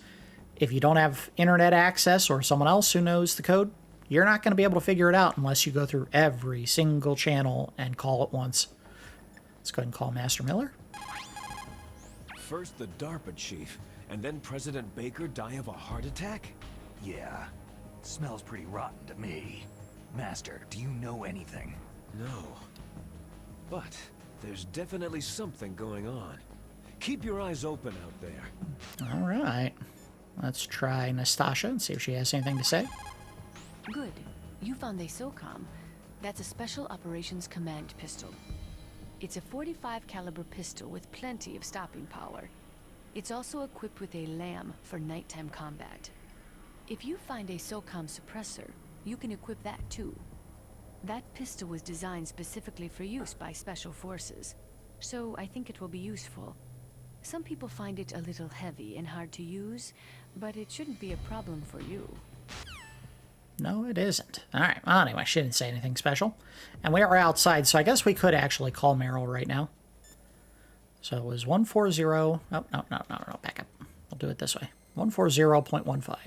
if you don't have internet access or someone else who knows the code, you're not going to be able to figure it out unless you go through every single channel and call it once. Let's go ahead and call Master Miller. First the DARPA chief, and then President Baker die of a heart attack? Yeah, smells pretty rotten to me. Master, do you know anything? No. But there's definitely something going on. Keep your eyes open out there. All right. Let's try Nastasha and see if she has anything to say. Good. You found a SOCOM. That's a Special Operations Command pistol. It's a .45 caliber pistol with plenty of stopping power. It's also equipped with a LAM for nighttime combat. If you find a SOCOM suppressor, you can equip that too. That pistol was designed specifically for use by Special Forces, so I think it will be useful. Some people find it a little heavy and hard to use, but it shouldn't be a problem for you. No, it isn't. All right. Well, anyway, she didn't say anything special. And we are outside, so I guess we could actually call Meryl right now. So it was 140... Oh, no, back up. We'll do it this way. 140.15.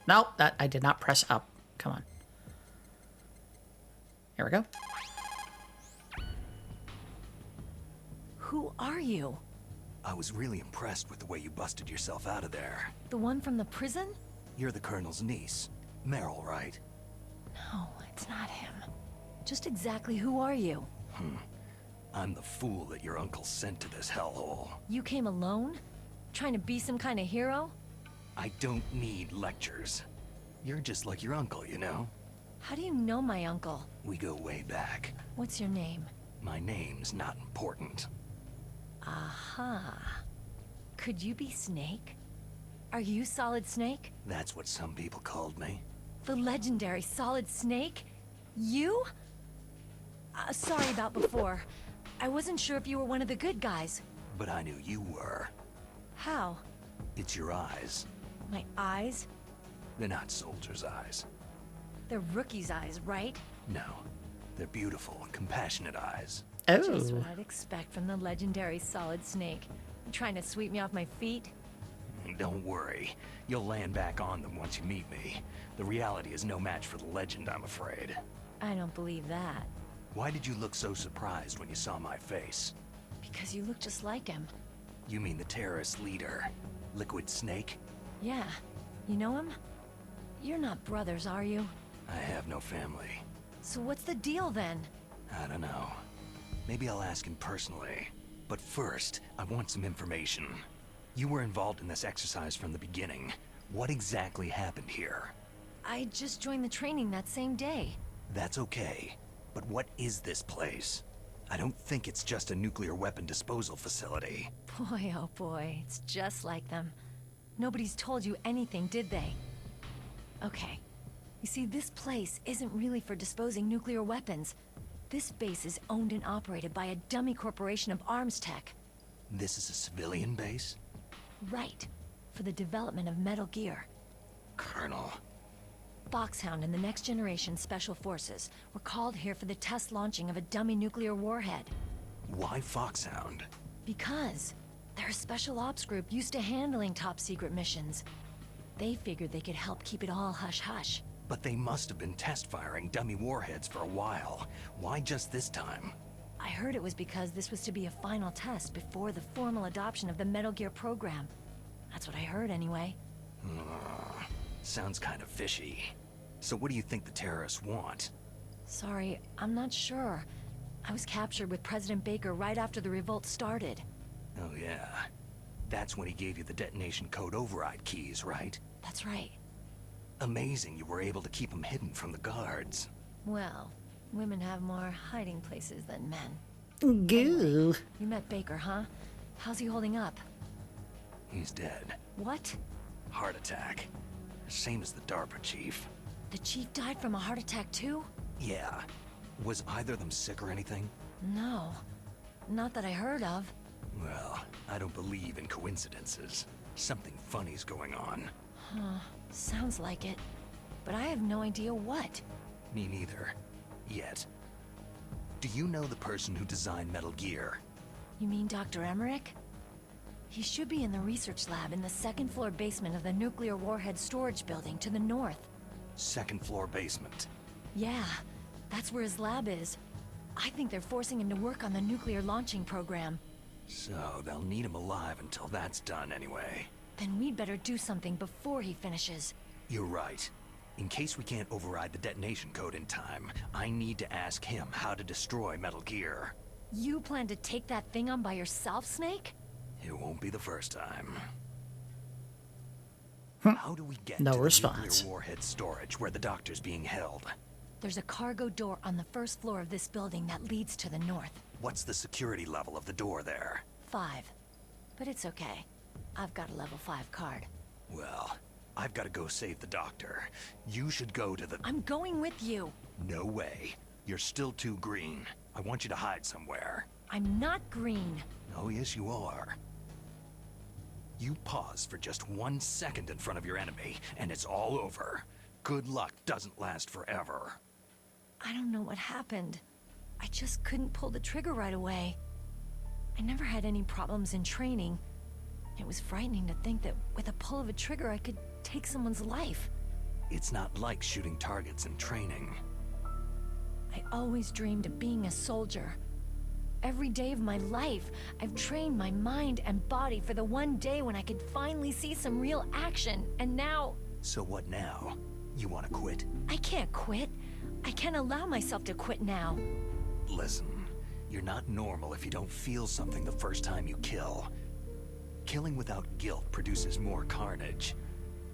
No, that I did not press up. Come on. Here we go. Who are you? I was really impressed with the way you busted yourself out of there. The one from the prison? You're the Colonel's niece. Meryl, right? No, it's not him. Just exactly who are you? I'm the fool that your uncle sent to this hellhole. You came alone? Trying to be some kind of hero? I don't need lectures. You're just like your uncle, you know? How do you know my uncle? We go way back. What's your name? My name's not important. Aha. Could you be Snake? Are you Solid Snake? That's what some people called me. The legendary Solid Snake? You? Sorry about before. I wasn't sure if you were one of the good guys. But I knew you were. How? It's your eyes. My eyes? They're not soldiers' eyes. They're rookies' eyes, right? No. They're beautiful, compassionate eyes. Oh. Just what I'd expect from the legendary Solid Snake. Trying to sweep me off my feet? Don't worry. You'll land back on them once you meet me. The reality is no match for the legend, I'm afraid. I don't believe that. Why did you look so surprised when you saw my face? Because you look just like him. You mean the terrorist leader, Liquid Snake? Yeah. You know him? You're not brothers, are you? I have no family. So what's the deal then? I don't know. Maybe I'll ask him personally. But first, I want some information. You were involved in this exercise from the beginning. What exactly happened here? I just joined the training that same day. That's okay. But what is this place? I don't think it's just a nuclear weapon disposal facility. Boy, oh boy, it's just like them. Nobody's told you anything, did they? Okay. You see, this place isn't really for disposing nuclear weapons. This base is owned and operated by a dummy corporation of Armstech. This is a civilian base? Right. For the development of Metal Gear. Colonel. Foxhound and the Next Generation Special Forces were called here for the test launching of a dummy nuclear warhead. Why Foxhound? Because they're a special ops group used to handling top-secret missions. They figured they could help keep it all hush-hush. But they must have been test-firing dummy warheads for a while. Why just this time? I heard it was because this was to be a final test before the formal adoption of the Metal Gear program. That's what I heard anyway. Sounds kind of fishy. So what do you think the terrorists want? Sorry, I'm not sure. I was captured with President Baker right after the revolt started. Oh yeah. That's when he gave you the detonation code override keys, right? That's right. Amazing you were able to keep them hidden from the guards. Well, women have more hiding places than men. Goo. Anyway, you met Baker, huh? How's he holding up? He's dead. What? Heart attack. Same as the DARPA chief. The chief died from a heart attack too? Yeah. Was either of them sick or anything? No. Not that I heard of. Well, I don't believe in coincidences. Something funny's going on. Huh. Sounds like it. But I have no idea what. Me neither. Yet. Do you know the person who designed Metal Gear? You mean Dr. Emmerich? He should be in the research lab in the second-floor basement of the nuclear warhead storage building to the north. Second floor basement. Yeah, that's where his lab is. I think they're forcing him to work on the nuclear launching program. So they'll need him alive until that's done anyway. Then we'd better do something before he finishes. You're right. In case we can't override the detonation code in time, I need to ask him how to destroy Metal Gear. You plan to take that thing on by yourself, Snake? It won't be the first time. How do we get No to the response. nuclear warhead storage where the doctor's being held? There's a cargo door on the first floor of this building that leads to the north. What's the security level of the door there? 5. But it's okay. I've got a level 5 card. Well, I've got to go save the doctor. You should go to the... I'm going with you. No way. You're still too green. I want you to hide somewhere. I'm not green. Oh, yes, you are. You pause for just 1 second in front of your enemy, and it's all over. Good luck doesn't last forever. I don't know what happened. I just couldn't pull the trigger right away. I never had any problems in training. It was frightening to think that with a pull of a trigger I could take someone's life. It's not like shooting targets in training. I always dreamed of being a soldier. Every day of my life, I've trained my mind and body for the one day when I could finally see some real action, and now... So what now? You want to quit? I can't quit. I can't allow myself to quit now. Listen, you're not normal if you don't feel something the first time you kill. Killing without guilt produces more carnage.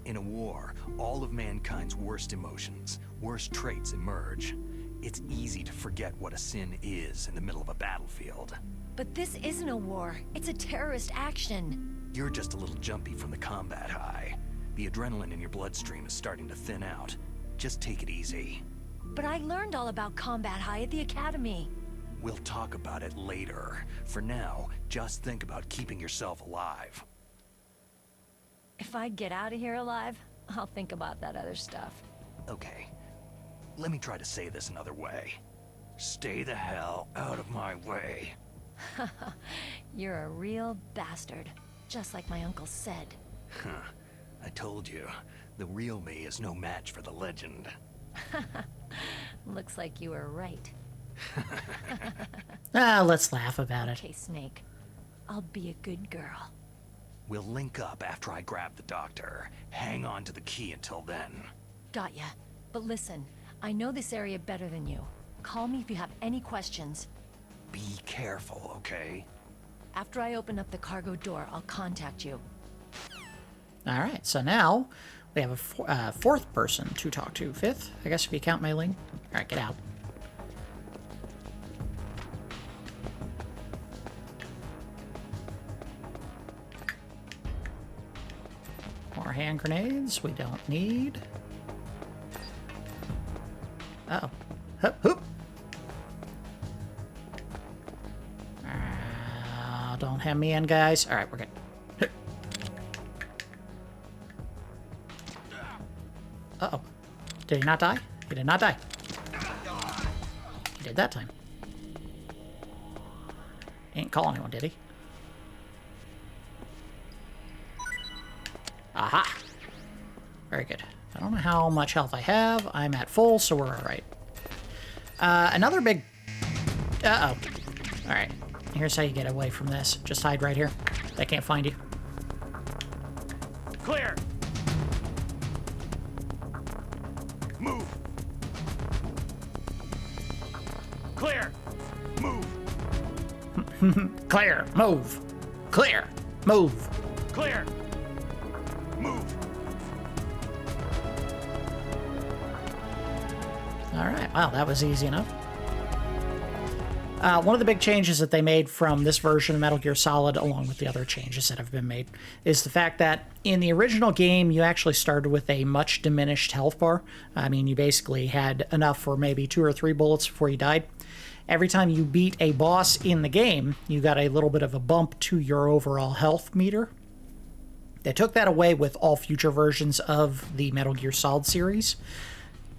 In a war, all of mankind's worst emotions, worst traits emerge. It's easy to forget what a sin is in the middle of a battlefield. But this isn't a war. It's a terrorist action. You're just a little jumpy from the combat high. The adrenaline in your bloodstream is starting to thin out. Just take it easy. But I learned all about combat high at the academy. We'll talk about it later. For now, just think about keeping yourself alive. If I get out of here alive, I'll think about that other stuff. Okay. Let me try to say this another way. Stay the hell out of my way. You're a real bastard, just like my uncle said. Huh. I told you, the real me is no match for the legend. Looks like you were right. Let's laugh about it. Okay, Snake. I'll be a good girl. We'll link up after I grab the doctor. Hang on to the key until then. Got ya. But listen, I know this area better than you. Call me if you have any questions. Be careful, okay? After I open up the cargo door, I'll contact you. Alright, so now we have a fourth person to talk to. Fifth, I guess, if you count Mei-Ling. Alright, get out. More hand grenades we don't need. Uh-oh. Hup, hoop. Don't hem me in, guys. Alright, we're good. Uh-oh. Did he not die? He did not die. He did that time. He didn't call anyone, did he? Aha! Very good. I don't know how much health I have. I'm at full, so we're alright. Another big... Uh-oh. Alright. Here's how you get away from this. Just hide right here. They can't find you. Clear! Move! Clear! Move! Clear! Move! Clear! Move! Clear! Move! Alright, wow, that was easy enough. One of the big changes that they made from this version of Metal Gear Solid, along with the other changes that have been made, is the fact that in the original game, you actually started with a much diminished health bar. I mean, you basically had enough for maybe 2 or 3 bullets before you died. Every time you beat a boss in the game, you got a little bit of a bump to your overall health meter. They took that away with all future versions of the Metal Gear Solid series.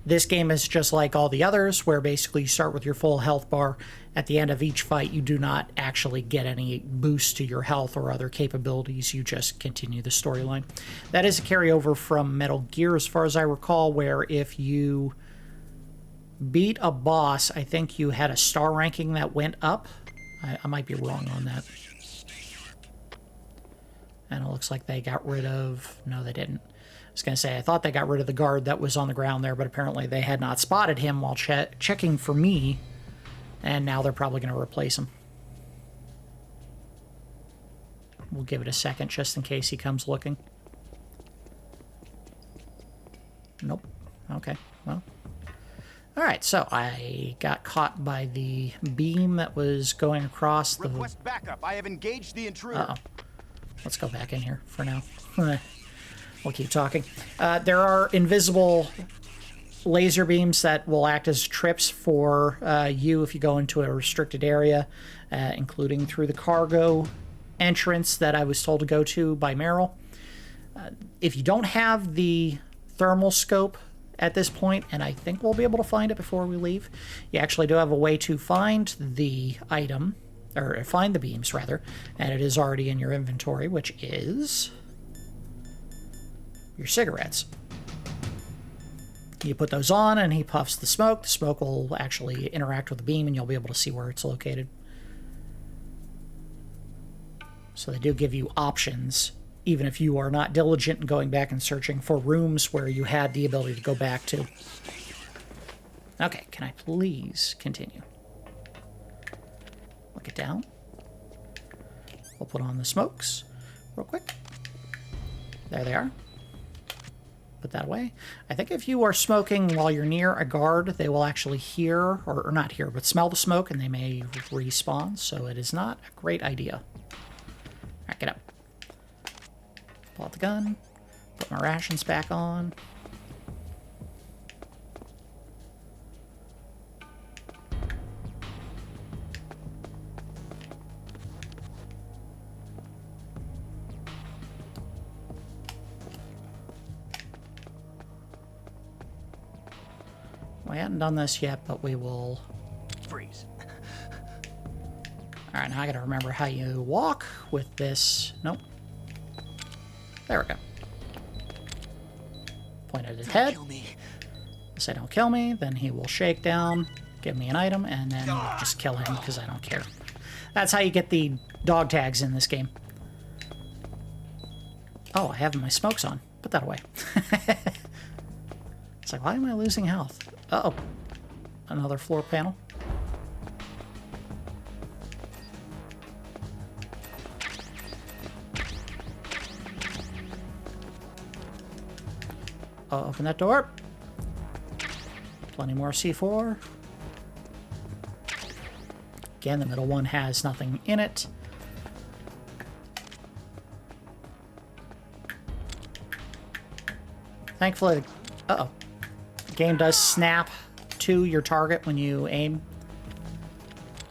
This game is just like all the others, where basically you start with your full health bar. At the end of each fight, you do not actually get any boost to your health or other capabilities. You just continue the storyline. That is a carryover from Metal Gear, as far as I recall, where if you beat a boss, I think you had a star ranking that went up. I might be wrong on that. And it looks like they got rid of... No, they didn't. I was going to say, I thought they got rid of the guard that was on the ground there, but apparently they had not spotted him while checking for me, and now they're probably going to replace him. We'll give it a second just in case he comes looking. Nope. Okay, well. Alright, so I got caught by the beam that was going across the... Request backup. I have engaged the intruder. Uh-oh. Let's go back in here for now. We'll keep talking. There are invisible laser beams that will act as trips for you if you go into a restricted area, including through the cargo entrance that I was told to go to by Meryl. If you don't have the thermal scope at this point, and I think we'll be able to find it before we leave, you actually do have a way to find the item, or find the beams, rather, and it is already in your inventory, which is... your cigarettes. You put those on and he puffs the smoke. The smoke will actually interact with the beam and you'll be able to see where it's located. So they do give you options, even if you are not diligent in going back and searching for rooms where you had the ability to go back to. Okay, can I please continue? Look it down. We'll put on the smokes real quick. There they are. Put that away. I think if you are smoking while you're near a guard, they will actually hear, or not hear, but smell the smoke, and they may respawn, so it is not a great idea. Alright, get up. Pull out the gun. Put my rations back on. We hadn't done this yet, but we will... Freeze. Alright, now I gotta remember how you walk with this. Nope. There we go. Point at his head. Kill me. Say don't kill me, then he will shake down. give me an item, and then just kill him because I don't care. That's how you get the dog tags in this game. Oh, I have my smokes on. Put that away. It's like, why am I losing health? Uh-oh. Another floor panel. Oh, open that door. Plenty more C4. Again, the middle one has nothing in it. Thankfully, uh-oh. The game does snap to your target when you aim.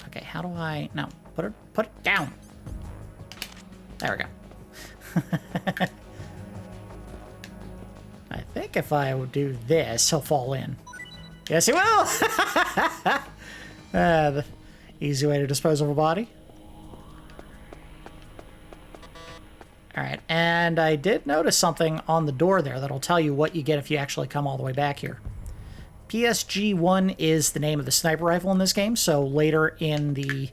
Okay, how do I... No, put it down. There we go. I think if I would do this, he'll fall in. Yes, he will! The easy way to dispose of a body. Alright, and I did notice something on the door there that'll tell you what you get if you actually come all the way back here. PSG-1 is the name of the sniper rifle in this game, so later in the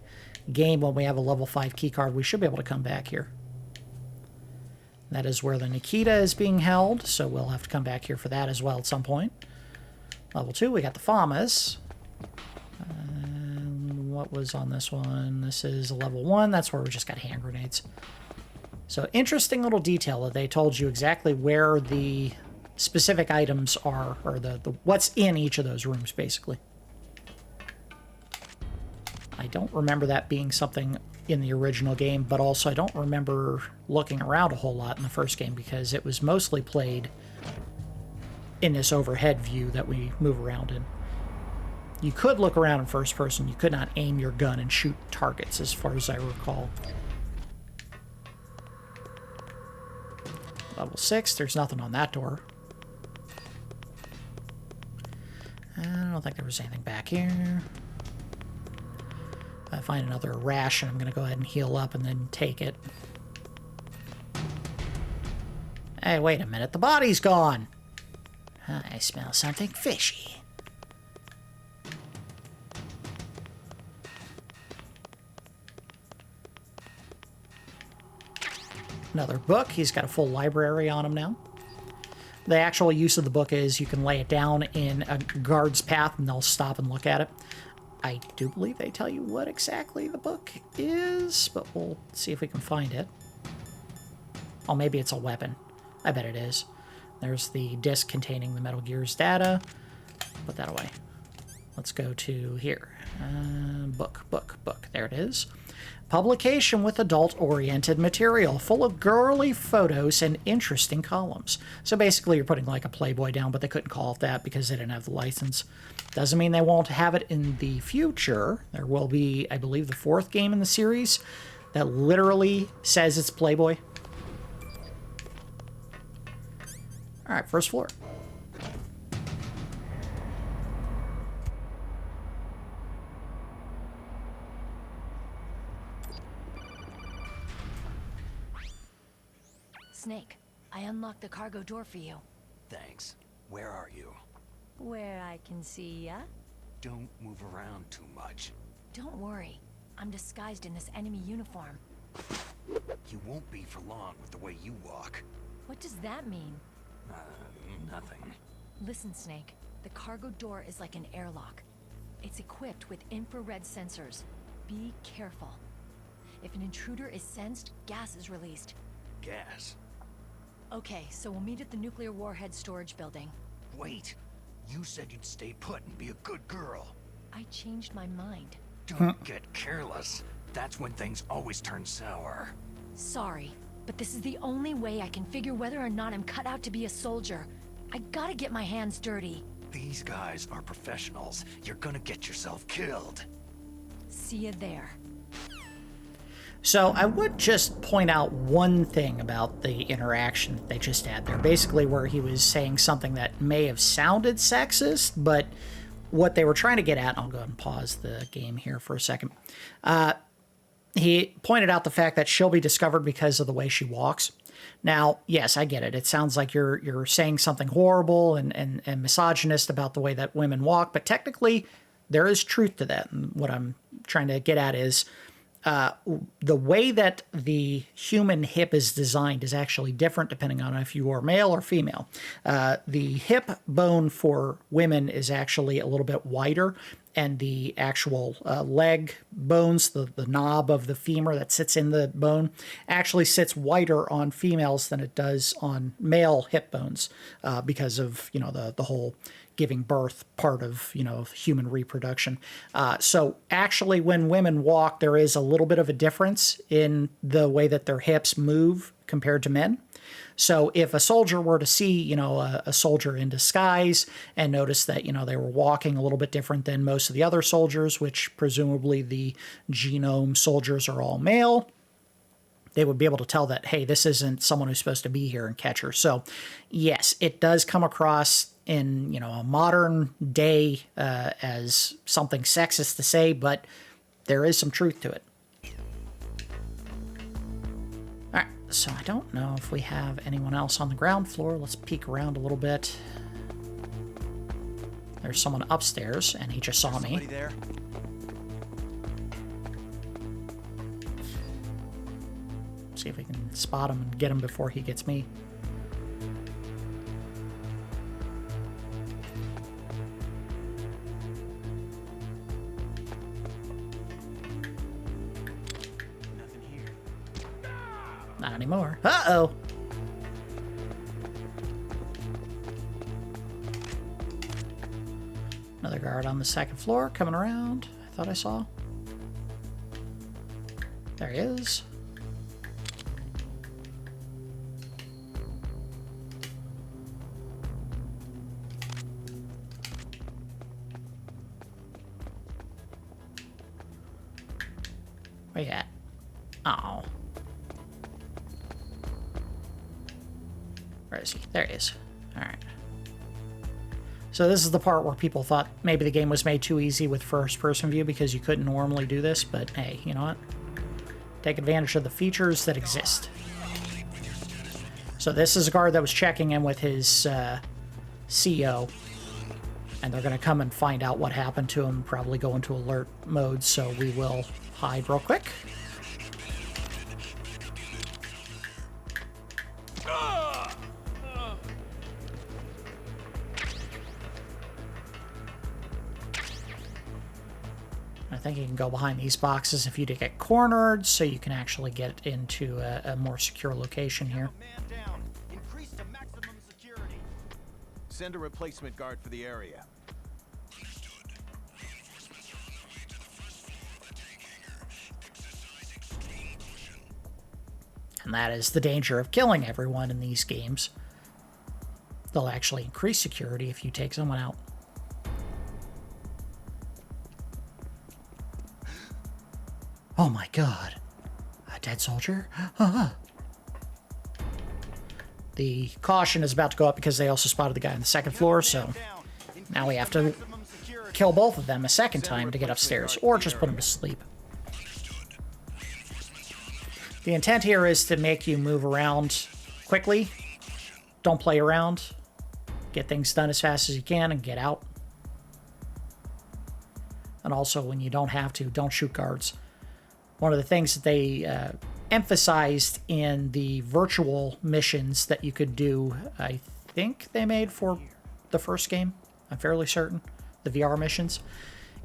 game when we have a level 5 keycard, we should be able to come back here. That is where the Nikita is being held, so we'll have to come back here for that as well at some point. Level 2, we got the FAMAs. What was on this one? This is level 1. That's where we just got hand grenades. So interesting little detail that they told you exactly where the specific items are, or the what's in each of those rooms, basically. I don't remember that being something in the original game, but also I don't remember looking around a whole lot in the first game because it was mostly played in this overhead view that we move around in. You could look around in first person. You could not aim your gun and shoot targets, as far as I recall. Level 6, there's nothing on that door. I don't think there was anything back here. If I find another ration, I'm going to go ahead and heal up and then take it. Hey, wait a minute. The body's gone. I smell something fishy. Another book. He's got a full library on him now. The actual use of the book is you can lay it down in a guard's path and they'll stop and look at it. I do believe they tell you what exactly the book is, but we'll see if we can find it. Oh, maybe it's a weapon. I bet it is. There's the disc containing the Metal Gear's data. Put that away. Let's go to here. Book. There it is. Publication with adult-oriented material, full of girly photos and interesting columns. So basically you're putting like a Playboy down, but they couldn't call it that because they didn't have the license. Doesn't mean they won't have it in the future. There will be, I believe, the 4th game in the series that literally says it's Playboy. Alright, first floor. Snake, I unlocked the cargo door for you. Thanks. Where are you? Where I can see ya. Don't move around too much. Don't worry. I'm disguised in this enemy uniform. You won't be for long with the way you walk. What does that mean? Nothing. Listen, Snake. The cargo door is like an airlock. It's equipped with infrared sensors. Be careful. If an intruder is sensed, gas is released. Gas? Okay, so we'll meet at the nuclear warhead storage building. Wait! You said you'd stay put and be a good girl. I changed my mind. Don't get careless. That's when things always turn sour. Sorry, but this is the only way I can figure whether or not I'm cut out to be a soldier. I gotta get my hands dirty. These guys are professionals. You're gonna get yourself killed. See you there. So I would just point out one thing about the interaction they just had there. Basically where he was saying something that may have sounded sexist, but what they were trying to get at, I'll go ahead and pause the game here for a second. He pointed out the fact that she'll be discovered because of the way she walks. Now, yes, I get it. It sounds like you're saying something horrible and misogynist about the way that women walk, but technically there is truth to that. And what I'm trying to get at is the way that the human hip is designed is actually different depending on if you are male or female. The hip bone for women is actually a little bit wider, and the actual leg bones, the knob of the femur that sits in the bone, actually sits wider on females than it does on male hip bones because of, the whole giving birth part of, human reproduction. So actually when women walk, there is a little bit of a difference in the way that their hips move compared to men. So if a soldier were to see, a soldier in disguise and notice that, they were walking a little bit different than most of the other soldiers, which presumably the genome soldiers are all male, they would be able to tell that, hey, this isn't someone who's supposed to be here and catch her. So yes, it does come across in, a modern day as something sexist to say, but there is some truth to it. All right, so I don't know if we have anyone else on the ground floor. Let's peek around a little bit. There's someone upstairs, and he just saw me. There? See if we can spot him and get him before he gets me. Nothing here. Not anymore. Uh-oh! Another guard on the second floor coming around. I thought I saw. There he is. Where you at? Oh. Where is he? There he is. Alright. So this is the part where people thought maybe the game was made too easy with first-person view because you couldn't normally do this, but hey, you know what? Take advantage of the features that exist. So this is a guard that was checking in with his CO, and they're going to come and find out what happened to him, probably go into alert mode, so we will hide real quick. I think you can go behind these boxes if you did get cornered, so you can actually get into a more secure location here. Man down. Increase to maximum security. Send a replacement guard for the area. Understood. Reinforcements are on their way to the first floor of the Tank Hangar. Exercise extreme caution. And that is the danger of killing everyone in these games. They'll actually increase security if you take someone out. Oh my god. A dead soldier? The caution is about to go up because they also spotted the guy on the second floor, so now we have to kill both of them a second time to get upstairs, or just put them to sleep. The intent here is to make you move around quickly. Don't play around. Get things done as fast as you can and get out. And also, when you don't have to, don't shoot guards. One of the things that they emphasized in the virtual missions that you could do, I think they made for the first game, I'm fairly certain, the VR missions,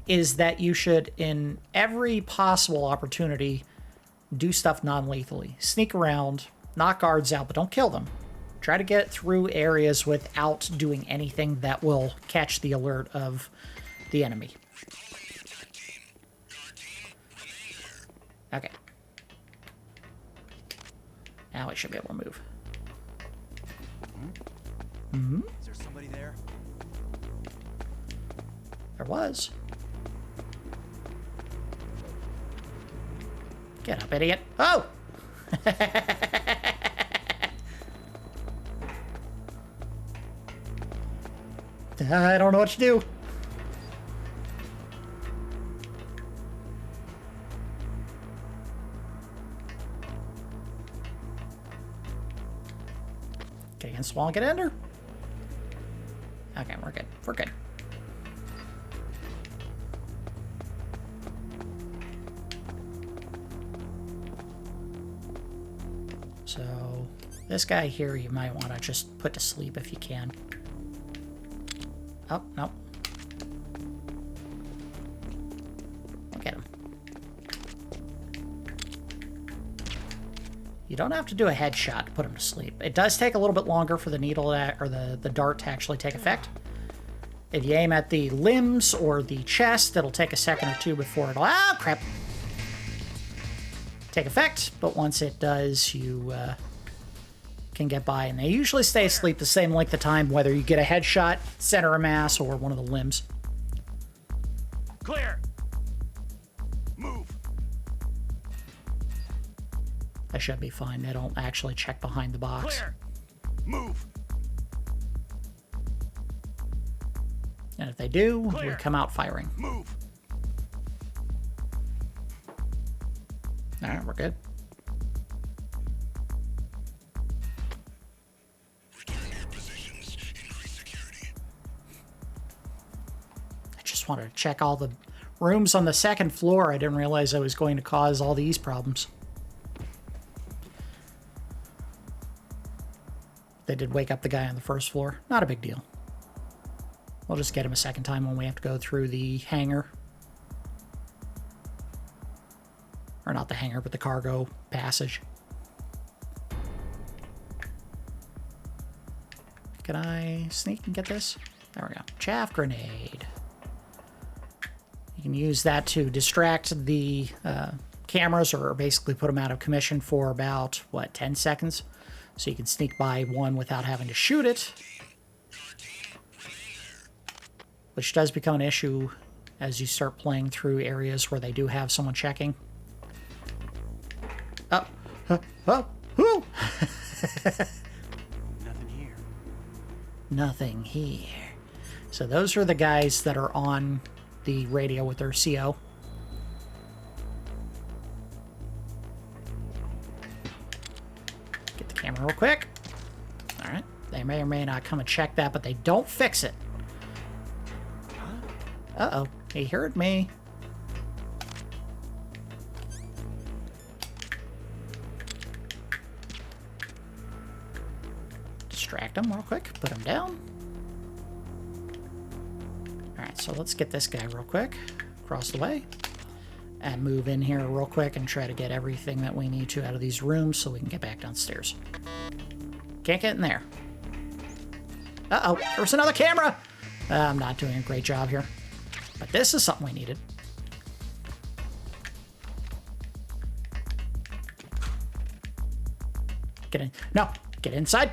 is that you should, in every possible opportunity, do stuff non-lethally. Sneak around, knock guards out, but don't kill them. Try to get through areas without doing anything that will catch the alert of the enemy. Okay. Now I should be able to move. Mm-hmm. Is there somebody there? There was. Get up, idiot. Oh! I don't know what to do. Get against the wall and get under. Okay, we're good. We're good. This guy here you might want to just put to sleep if you can. Oh, no. Look at him. You don't have to do a headshot to put him to sleep. It does take a little bit longer for the needle or the dart to actually take effect. If you aim at the limbs or the chest, it'll take a second or two before it'll... Oh, crap! Take effect, but once it does, you can get by. And they usually stay asleep the same length of time, whether you get a headshot, center of mass, or one of the limbs. Clear! Move! That should be fine. They don't actually check behind the box. Clear! Move! And if they do, Clear. we come out firing. Move! Alright, we're good. Return to your positions. Increase security. I just wanted to check all the rooms on the second floor. I didn't realize I was going to cause all these problems. They did wake up the guy on the first floor. Not a big deal. We'll just get him a second time when we have to go through the hangar. Or not the hangar, but the cargo passage. Can I sneak and get this? There we go. Chaff grenade. You can use that to distract the cameras, or basically put them out of commission for about, what, 10 seconds? So you can sneak by one without having to shoot it. Which does become an issue as you start playing through areas where they do have someone checking. Oh, whoo! Nothing here. Nothing here. So those are the guys that are on the radio with their CO. Get the camera real quick. Alright. They may or may not come and check that, but they don't fix it. Uh-oh. He heard me. Distract him real quick. Put him down. Alright, so let's get this guy real quick. Across the way. And move in here real quick and try to get everything that we need to out of these rooms so we can get back downstairs. Can't get in there. Uh-oh. There was another camera! I'm not doing a great job here. But this is something we needed. Get in. No! Get inside!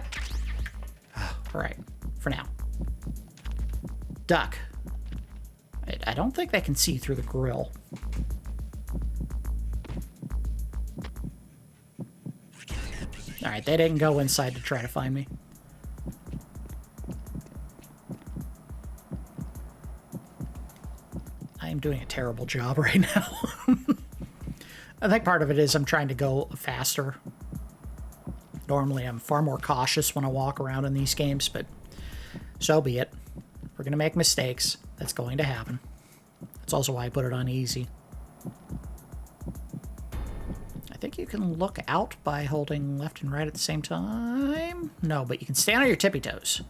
Alright. For now. Duck. I don't think they can see through the grill. Alright, they didn't go inside to try to find me. I'm doing a terrible job right now. I think part of it is I'm trying to go faster. Normally I'm far more cautious when I walk around in these games, but so be it. We're going to make mistakes. That's going to happen. That's also why I put it on easy. I think you can look out by holding left and right at the same time. No, but you can stand on your tippy toes.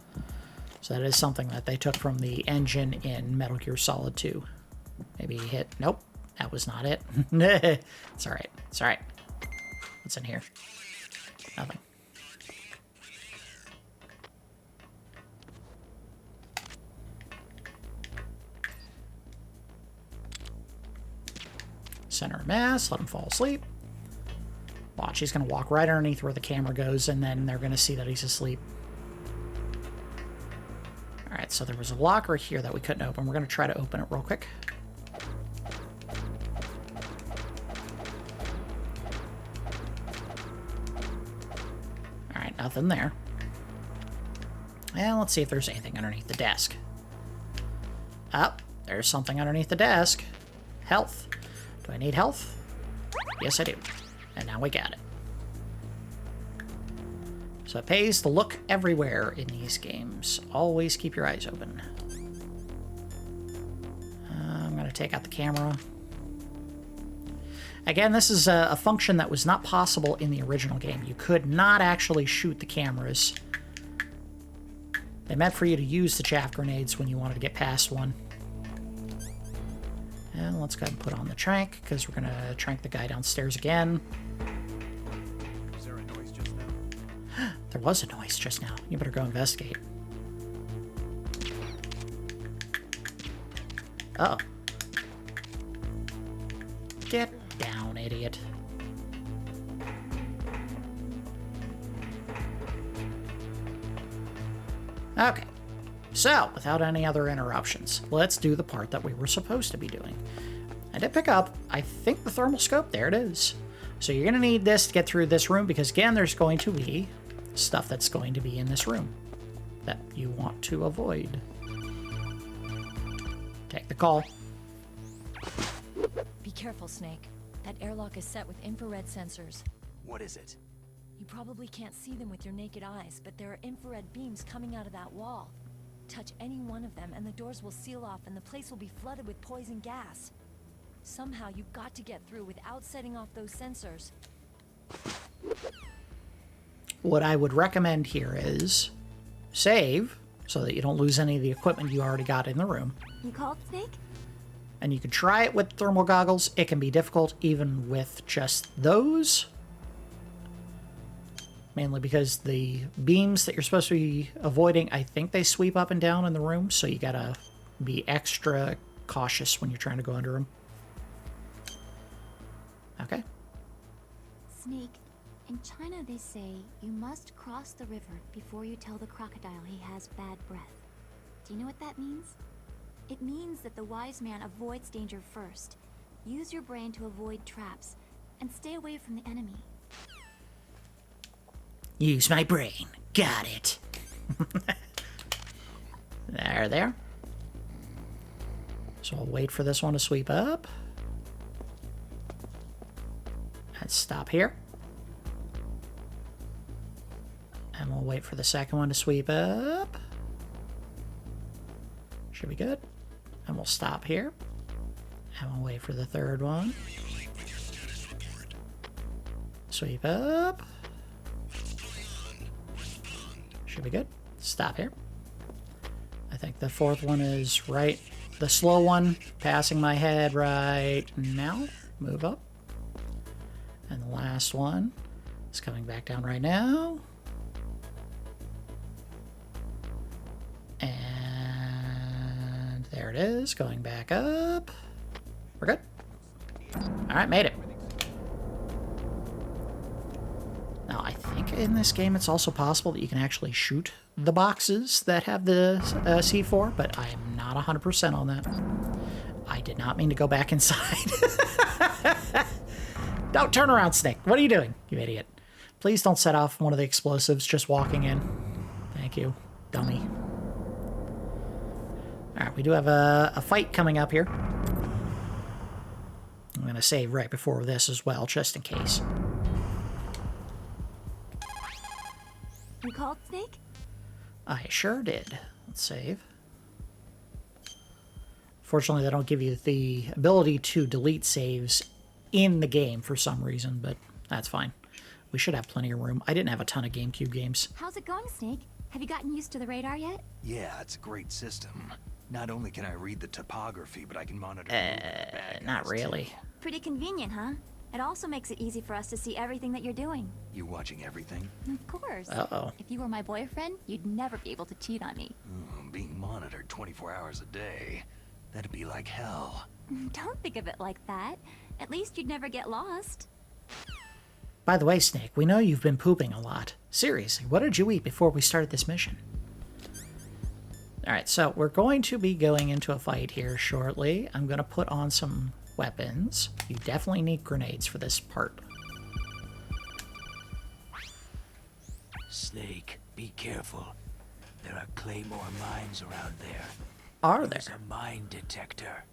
So that is something that they took from the engine in Metal Gear Solid 2. Maybe hit... Nope, that was not it. It's alright. It's alright. What's in here? Nothing. Center of mass. Let him fall asleep. Watch, he's going to walk right underneath where the camera goes, and then they're going to see that he's asleep. Alright, so there was a locker here that we couldn't open. We're going to try to open it real quick. Alright, nothing there. And let's see if there's anything underneath the desk. Oh, there's something underneath the desk. Health. Do I need health? Yes, I do. And now we got it. So it pays to look everywhere in these games. Always keep your eyes open. I'm going to take out the camera. Again, this is a function that was not possible in the original game. You could not actually shoot the cameras. They meant for you to use the chaff grenades when you wanted to get past one. And let's go ahead and put on the trank, because we're going to trank the guy downstairs again. Was there a noise just now? There was a noise just now. You better go investigate. Uh-oh. Get down, idiot. Okay. So, without any other interruptions, let's do the part that we were supposed to be doing. I did pick up, I think, the thermal scope. There it is. So you're going to need this to get through this room, because, again, there's going to be stuff that's going to be in this room that you want to avoid. Take the call. Be careful, Snake. That airlock is set with infrared sensors. What is it? You probably can't see them with your naked eyes, but there are infrared beams coming out of that wall. Touch any one of them and the doors will seal off and the place will be flooded with poison gas. Somehow you've got to get through without setting off those sensors. What I would recommend here is save, so that you don't lose any of the equipment you already got in the room. You called, Snake? And you can try it with thermal goggles. It can be difficult even with just those. Mainly because the beams that you're supposed to be avoiding, I think they sweep up and down in the room, so you gotta be extra cautious when you're trying to go under them. Okay. Snake, in China they say you must cross the river before you tell the crocodile he has bad breath. Do you know what that means? It means that the wise man avoids danger first. Use your brain to avoid traps, and stay away from the enemy. Use my brain. Got it. There. So I'll wait for this one to sweep up. And stop here. And we'll wait for the second one to sweep up. Should be good. And we'll stop here. And we'll wait for the third one. Sweep up. Should be good. Stop here. I think the fourth one is right. The slow one passing my head right now. Move up. And the last one is coming back down right now. And there it is, going back up. We're good. All right, made it. Now, I think in this game it's also possible that you can actually shoot the boxes that have the C4, but I am not 100% on that. I did not mean to go back inside. Don't turn around, Snake. What are you doing, you idiot? Please don't set off one of the explosives just walking in. Thank you, dummy. All right, we do have a fight coming up here. I'm going to save right before this as well, just in case. You called, Snake? I sure did. Let's save. Fortunately, they don't give you the ability to delete saves in the game for some reason, but that's fine. We should have plenty of room. I didn't have a ton of GameCube games. How's it going, Snake? Have you gotten used to the radar yet? Yeah, it's a great system. Not only can I read the topography, but I can monitor... Not really. Pretty convenient, huh? It also makes it easy for us to see everything that you're doing. You watching everything? Of course. Uh-oh. If you were my boyfriend, you'd never be able to cheat on me. Being monitored 24 hours a day. That'd be like hell. Don't think of it like that. At least you'd never get lost. By the way, Snake, we know you've been pooping a lot. Seriously, what did you eat before we started this mission? Alright, so we're going to be going into a fight here shortly. I'm going to put on some weapons. You definitely need grenades for this part. Snake, be careful. There are claymore mines around there. Are there? There's a mine detector.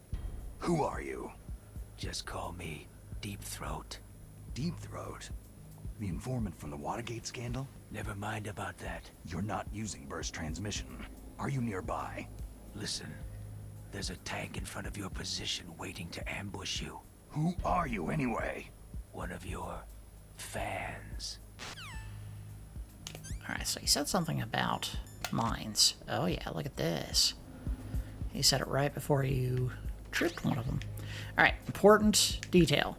Who are you? Just call me Deep Throat. Deep Throat? The informant from the Watergate scandal? Never mind about that. You're not using burst transmission. Are you nearby? Listen, there's a tank in front of your position waiting to ambush you. Who are you, anyway? One of your fans. Alright, so he said something about mines. Oh yeah, look at this. He said it right before you tripped one of them. Alright, important detail.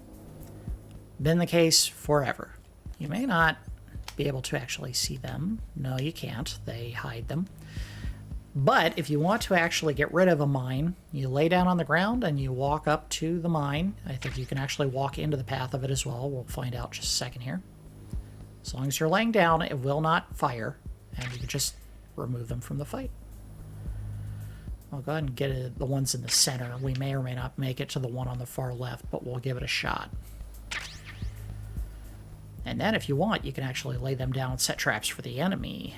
Been the case forever. You may not be able to actually see them. No, you can't. They hide them. But if you want to actually get rid of a mine, you lay down on the ground and you walk up to the mine. I think you can actually walk into the path of it as well. We'll find out just a second here. As long as you're laying down, it will not fire, and you can just remove them from the fight. I'll go ahead and get the ones in the center. We may or may not make it to the one on the far left, but we'll give it a shot. And then if you want, you can actually lay them down and set traps for the enemy.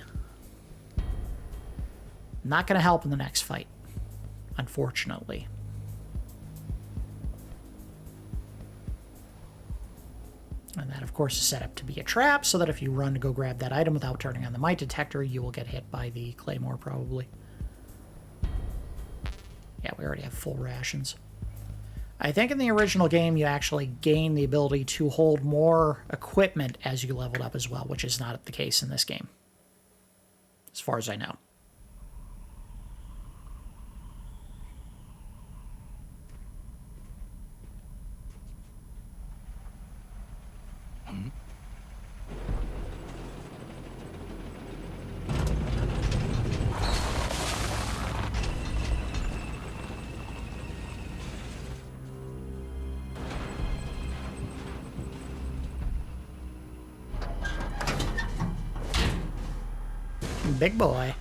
Not going to help in the next fight, unfortunately. And that, of course, is set up to be a trap, so that if you run to go grab that item without turning on the mite detector, you will get hit by the claymore, probably. Yeah, we already have full rations. I think in the original game, you actually gain the ability to hold more equipment as you leveled up as well, which is not the case in this game, as far as I know. Big boy.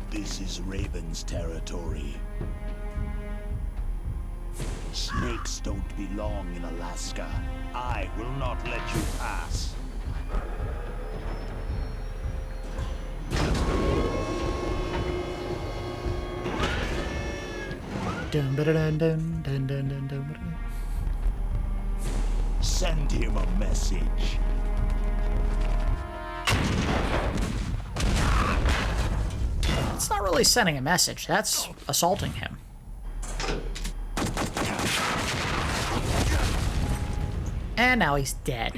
This is Raven's territory. Snakes don't belong in Alaska. I will not let you pass. Dun, ba, dun, dun, dun, dun, dun, dun. Send him a message. It's not really sending a message. That's assaulting him. And now he's dead.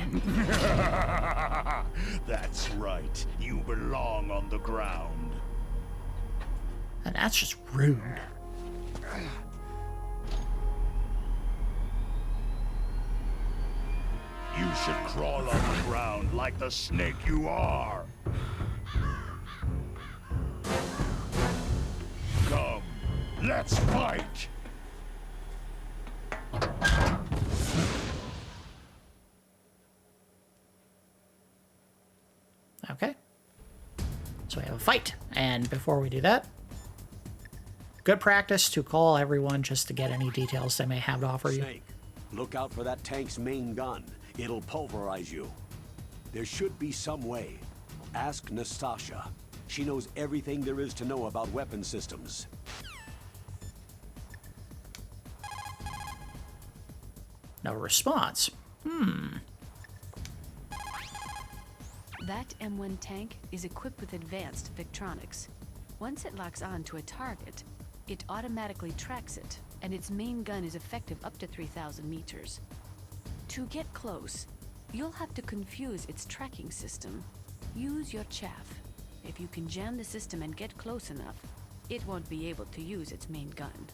That's right. You belong on the ground. And that's just rude. You should crawl on the ground like the snake you are. Come, let's fight. Okay. So we have a fight. And before we do that, good practice to call everyone just to get any details they may have to offer you. Snake, look out for that tank's main gun. It'll pulverize you. There should be some way. Ask Nastasha. She knows everything there is to know about weapon systems. No response. That M1 tank is equipped with advanced Victronics. Once it locks on to a target, it automatically tracks it, and its main gun is effective up to 3,000 meters. To get close, you'll have to confuse its tracking system. Use your chaff. If you can jam the system and get close enough, it won't be able to use its main gun.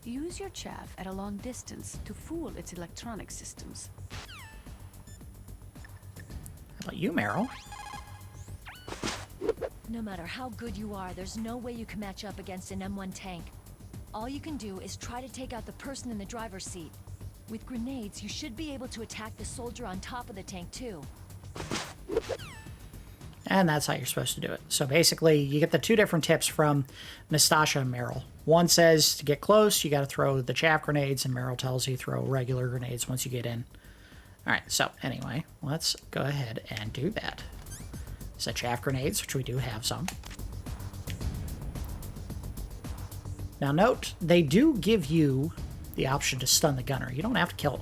Use your chaff at a long distance to fool its electronic systems. How about you, Meryl? No matter how good you are, there's no way you can match up against an M1 tank. All you can do is try to take out the person in the driver's seat. With grenades, you should be able to attack the soldier on top of the tank, too. And that's how you're supposed to do it. So basically, you get the two different tips from Nastasha and Meryl. One says to get close, you got to throw the chaff grenades, and Meryl tells you throw regular grenades once you get in. All right, so anyway, let's go ahead and do that. So chaff grenades, which we do have some. Now note, they do give you the option to stun the gunner. You don't have to kill him.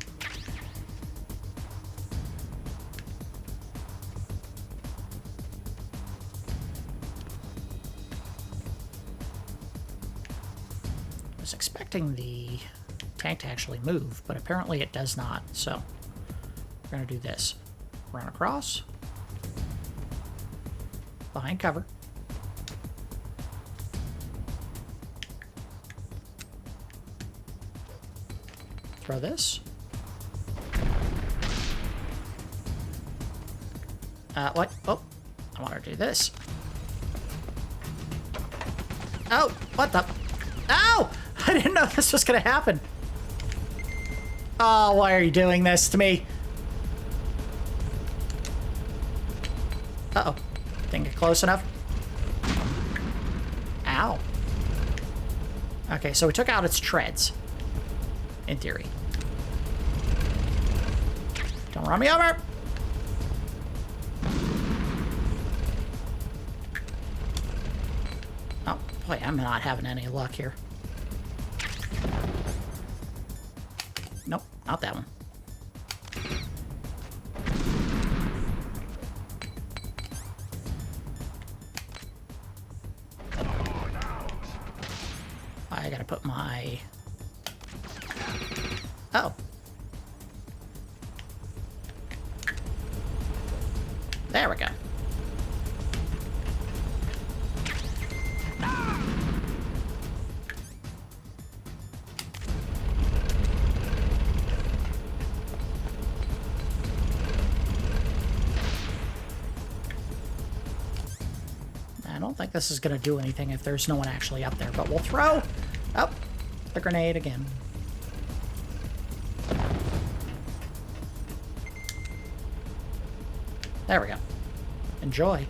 I was expecting the tank to actually move, but apparently it does not. So we're going to do this. Run across. Behind cover. Throw this. What? Oh, I want to do this. Oh, what the? Ow! I didn't know this was going to happen. Oh, why are you doing this to me? Uh-oh. Didn't get close enough. Ow. Okay, so we took out its treads. In theory. Don't run me over! Oh, boy, I'm not having any luck here. Nope, not that one. I gotta put my... Oh. There we go. I don't think this is going to do anything if there's no one actually up there, but we'll throw up the grenade again. There we go. Enjoy.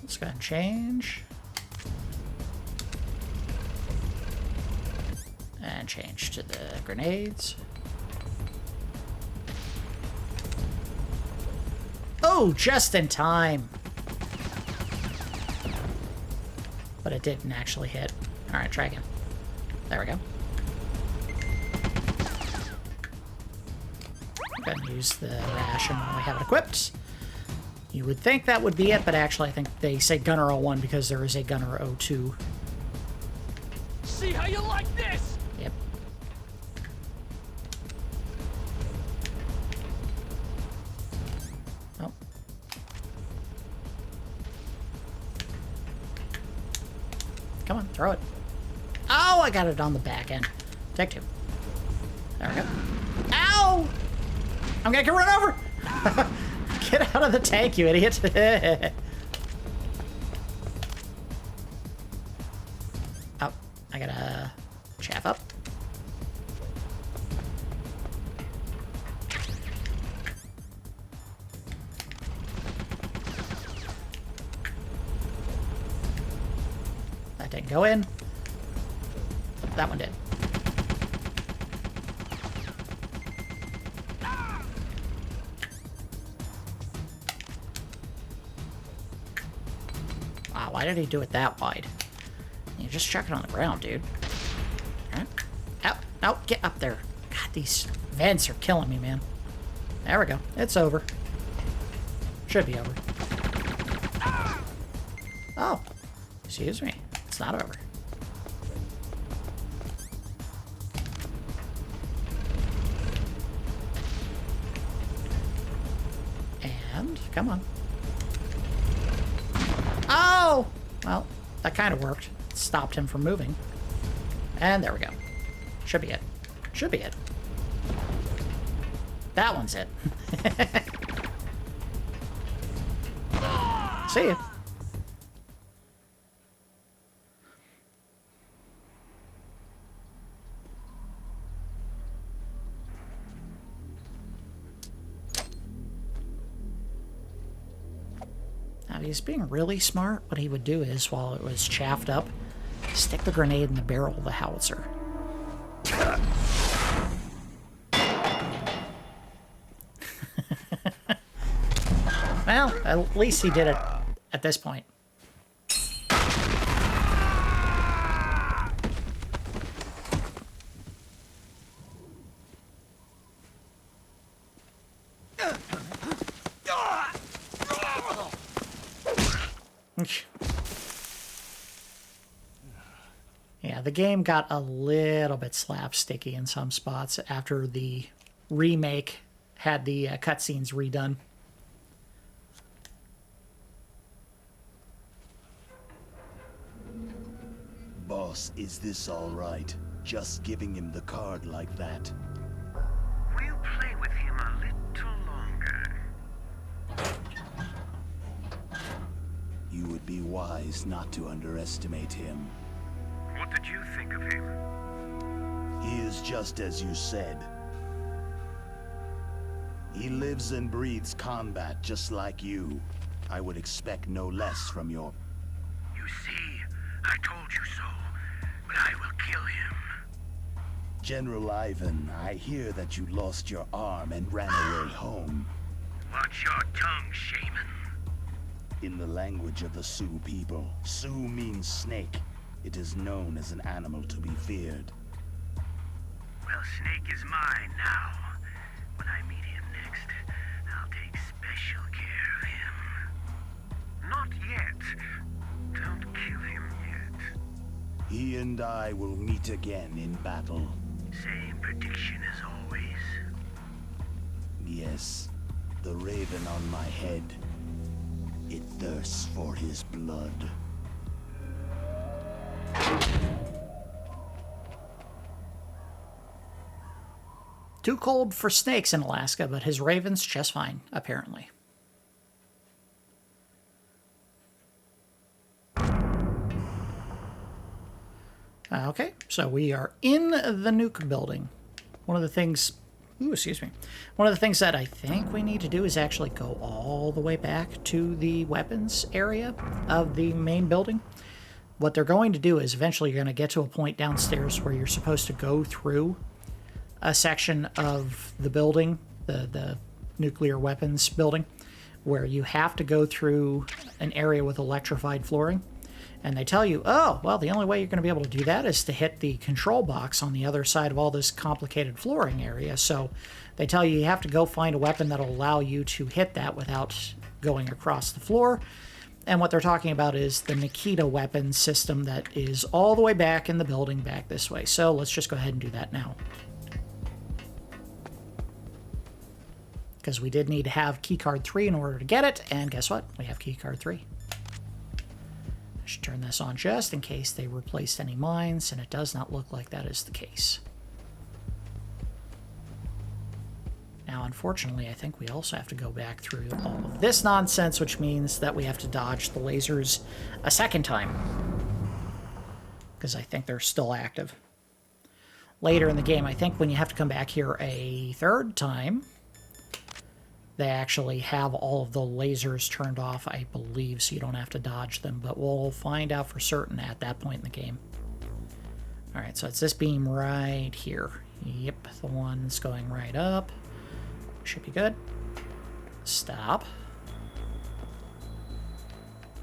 Let's go ahead and change. And change to the grenades. Oh, just in time. But it didn't actually hit. Alright, try again. There we go. Go ahead and use the ration when we have it equipped. You would think that would be it, but actually I think they say Gunner 01 because there is a Gunner 02. See how you like this? Yep. Oh. Come on, throw it. Oh, I got it on the back end. Take two. There we go. Ow! I'm gonna get run over! Get out of the tank, you idiot! Oh, I gotta chaff up. That didn't go in. That one did. Wow, why did he do it that wide? You just chuck it on the ground, dude. Alright. Out. No, get up there. God, these vents are killing me, man. There we go. It's over. Should be over. Oh. Excuse me. It's not over. And, come on. Oh! Well, that kind of worked. Stopped him from moving. And there we go. Should be it. Should be it. That one's it. See ya. Now, he's being really smart. What he would do is, while it was chaffed up, stick the grenade in the barrel of the howitzer. Well, at least he did it at this point. the game got a little bit slapsticky in some spots after the remake had the cutscenes redone. Boss, is this all right? Just giving him the card like that. We'll play with him a little longer. You would be wise not to underestimate him. What did you think of him? He is just as you said. He lives and breathes combat just like you. I would expect no less from your... You see, I told you so, but I will kill him. General Ivan, I hear that you lost your arm and ran away home. Watch your tongue, shaman. In the language of the Sioux people, Sioux means snake. It is known as an animal to be feared. Well, Snake is mine now. When I meet him next, I'll take special care of him. Not yet. Don't kill him yet. He and I will meet again in battle. Same prediction as always. Yes, the raven on my head. It thirsts for his blood. Too cold for snakes in Alaska, but his raven's just fine, apparently. Okay, so we are in the nuke building. One of the things... Ooh, excuse me. One of the things that I think we need to do is actually go all the way back to the weapons area of the main building. What they're going to do is eventually you're going to get to a point downstairs where you're supposed to go through a section of the building, the nuclear weapons building, where you have to go through an area with electrified flooring. And they tell you, oh, well, the only way you're going to be able to do that is to hit the control box on the other side of all this complicated flooring area. So they tell you have to go find a weapon that'll allow you to hit that without going across the floor. And what they're talking about is the Nikita weapon system that is all the way back in the building, back this way. So let's just go ahead and do that now. Because we did need to have keycard 3 in order to get it, and guess what? We have keycard 3. I should turn this on just in case they replaced any mines, and it does not look like that is the case. Now, unfortunately, I think we also have to go back through all of this nonsense, which means that we have to dodge the lasers a second time. Because I think they're still active. Later in the game, I think when you have to come back here a third time, they actually have all of the lasers turned off, I believe, so you don't have to dodge them. But we'll find out for certain at that point in the game. Alright, so it's this beam right here. Yep, the one that's going right up. Should be good. Stop.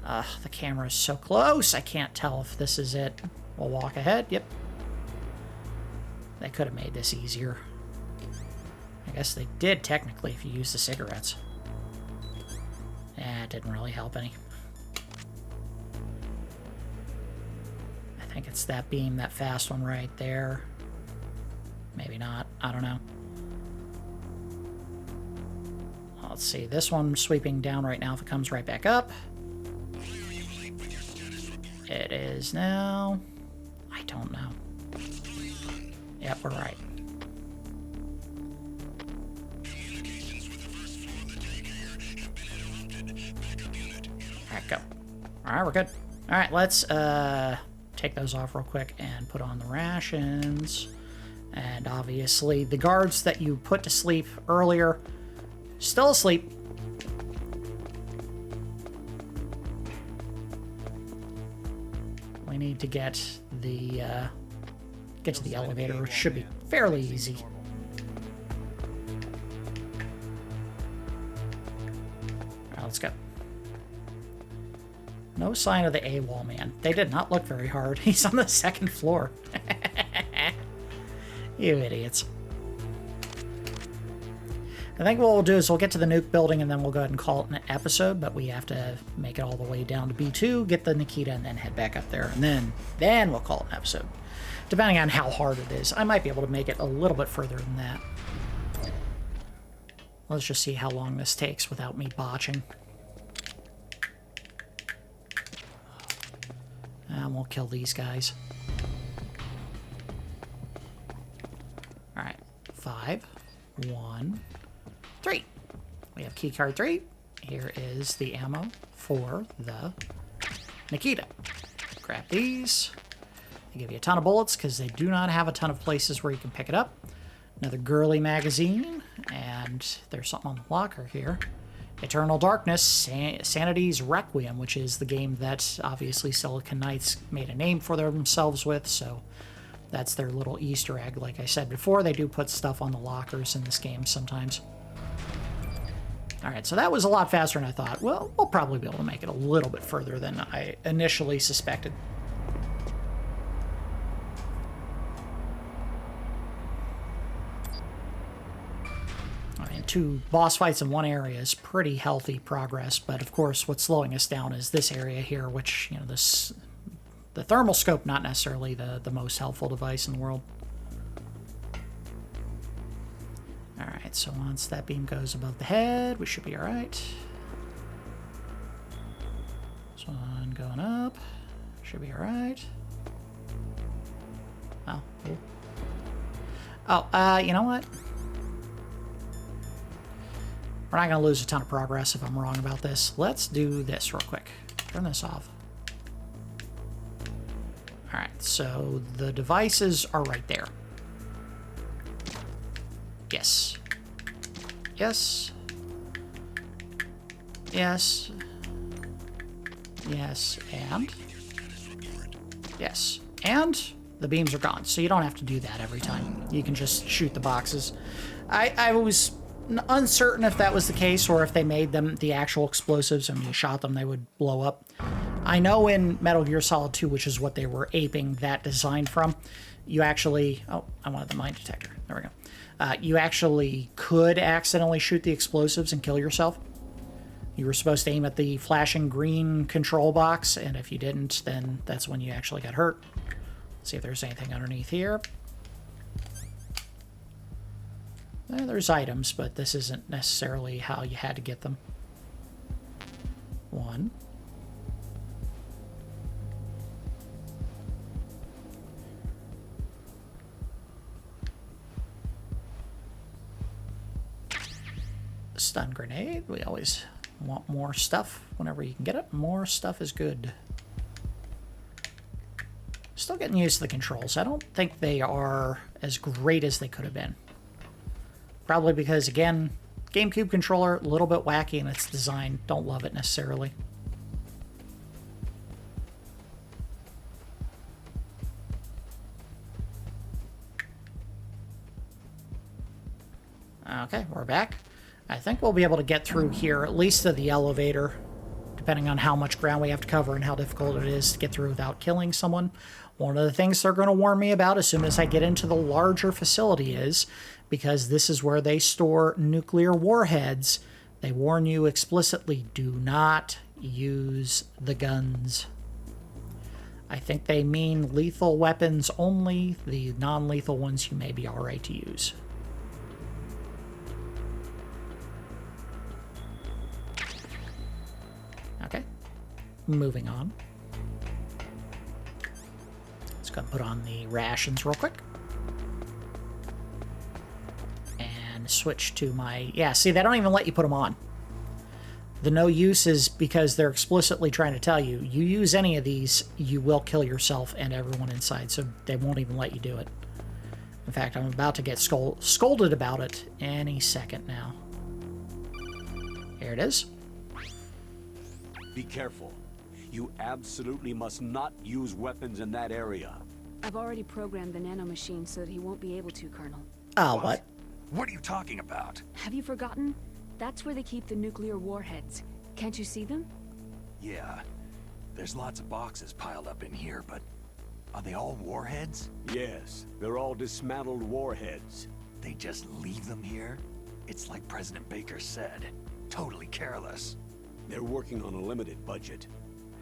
The camera's so close, I can't tell if this is it. We'll walk ahead. Yep. They could have made this easier. I guess they did, technically, if you use the cigarettes. It didn't really help any. I think it's that beam, that fast one right there. Maybe not. I don't know. Let's see. This one sweeping down right now if it comes right back up. It is now. I don't know. Yep, we're right. Alright, go. Alright, we're good. Alright, let's take those off real quick and put on the rations. And obviously the guards that you put to sleep earlier, still asleep. We need to get to the elevator, which should be fairly easy. Alright, let's go. No sign of the AWOL man. They did not look very hard. He's on the second floor. You idiots. I think what we'll do is we'll get to the nuke building and then we'll go ahead and call it an episode, but we have to make it all the way down to B2, get the Nikita, and then head back up there, and then we'll call it an episode. depending on how hard it is. I might be able to make it a little bit further than that. Let's just see how long this takes without me botching. And we'll kill these guys. Alright. 5, 1, 3. We have keycard 3. Here is the ammo for the Nikita. Grab these. They give you a ton of bullets because they do not have a ton of places where you can pick it up. Another girly magazine. And there's something on the locker here. Eternal Darkness, Sanity's Requiem, which is the game that obviously Silicon Knights made a name for themselves with, so that's their little Easter egg. Like I said before, they do put stuff on the lockers in this game sometimes. Alright, so that was a lot faster than I thought. Well, we'll probably be able to make it a little bit further than I initially suspected. Alright, 2 boss fights in one area is pretty healthy progress, but of course what's slowing us down is this area here, which, you know, the thermal scope, not necessarily the most helpful device in the world. Alright, so once that beam goes above the head, we should be alright. This one going up. Should be alright. Oh, cool. Oh, you know what? We're not going to lose a ton of progress if I'm wrong about this. Let's do this real quick. Turn this off. Alright, so the devices are right there. Yes. Yes. Yes. Yes. And? Yes. And the beams are gone, so you don't have to do that every time. You can just shoot the boxes. I was uncertain if that was the case or if they made them the actual explosives and when you shot them they would blow up. I know in Metal Gear Solid 2, which is what they were aping that design from, you actually... Oh, I wanted the mine detector. There we go. You actually could accidentally shoot the explosives and kill yourself. You were supposed to aim at the flashing green control box, and if you didn't, then that's when you actually got hurt. Let's see if there's anything underneath here. There's items, but this isn't necessarily how you had to get them. 1. Stun grenade. We always want more stuff whenever you can get it. More stuff is good. Still getting used to the controls. I don't think they are as great as they could have been. Probably because, again, GameCube controller, a little bit wacky in its design. Don't love it necessarily. Okay, we're back. I think we'll be able to get through here, at least to the elevator, depending on how much ground we have to cover and how difficult it is to get through without killing someone. One of the things they're going to warn me about as soon as I get into the larger facility is, because this is where they store nuclear warheads, they warn you explicitly, do not use the guns. I think they mean lethal weapons only. The non-lethal ones you may be alright to use. Okay, moving on. Let's go and put on the rations real quick. And switch to my... Yeah, see, they don't even let you put them on. The no use is because they're explicitly trying to tell you, you use any of these, you will kill yourself and everyone inside, so they won't even let you do it. In fact, I'm about to get scolded about it any second now. Here it is. Be careful. You absolutely must not use weapons in that area. I've already programmed the nanomachine so that he won't be able to, Colonel. Oh, what? What are you talking about? Have you forgotten? That's where they keep the nuclear warheads. Can't you see them? Yeah. There's lots of boxes piled up in here, but are they all warheads? Yes, they're all dismantled warheads. They just leave them here? It's like President Baker said. Totally careless. They're working on a limited budget.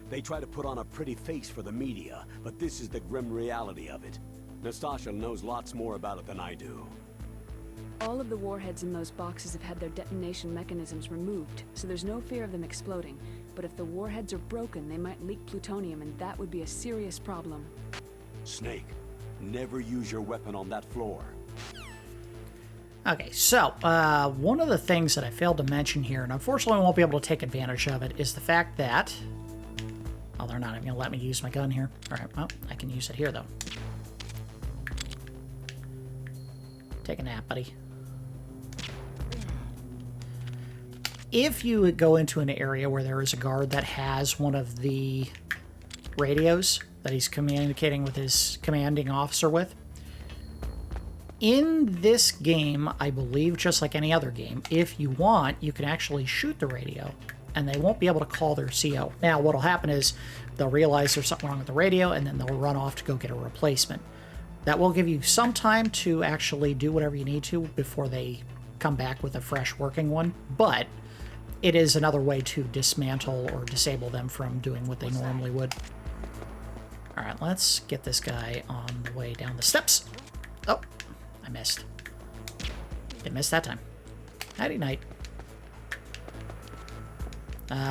They try to put on a pretty face for the media, but this is the grim reality of it. Nastasha knows lots more about it than I do. All of the warheads in those boxes have had their detonation mechanisms removed, so there's no fear of them exploding. But if the warheads are broken, they might leak plutonium, and that would be a serious problem. Snake, never use your weapon on that floor. Okay, so one of the things that I failed to mention here, and unfortunately I won't be able to take advantage of it, is the fact that... Oh, they're not even going to let me use my gun here. Alright, well, I can use it here, though. Take a nap, buddy. If you go into an area where there is a guard that has one of the radios that he's communicating with his commanding officer with, in this game, I believe, just like any other game, if you want, you can actually shoot the radio, and they won't be able to call their CO. Now, what'll happen is they'll realize there's something wrong with the radio, and then they'll run off to go get a replacement. That will give you some time to actually do whatever you need to before they come back with a fresh working one, but it is another way to dismantle or disable them from doing what they normally would. Alright, let's get this guy on the way down the steps. Oh, I missed. Didn't miss that time. Nighty night.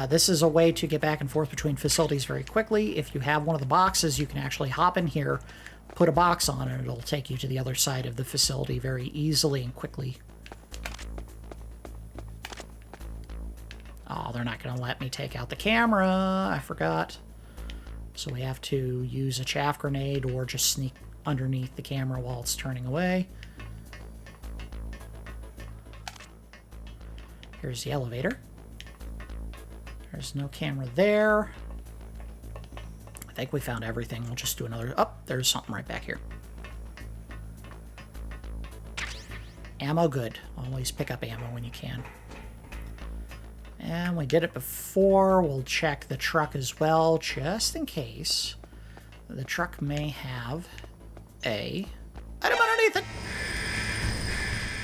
This is a way to get back and forth between facilities very quickly. If you have one of the boxes, you can actually hop in here, put a box on, and it'll take you to the other side of the facility very easily and quickly. Oh, they're not going to let me take out the camera. I forgot. So we have to use a chaff grenade or just sneak underneath the camera while it's turning away. Here's the elevator. There's no camera there. I think we found everything. We'll just do another... Oh, there's something right back here. Ammo, good. Always pick up ammo when you can. And we did it before. We'll check the truck as well, just in case. The truck may have a item underneath it.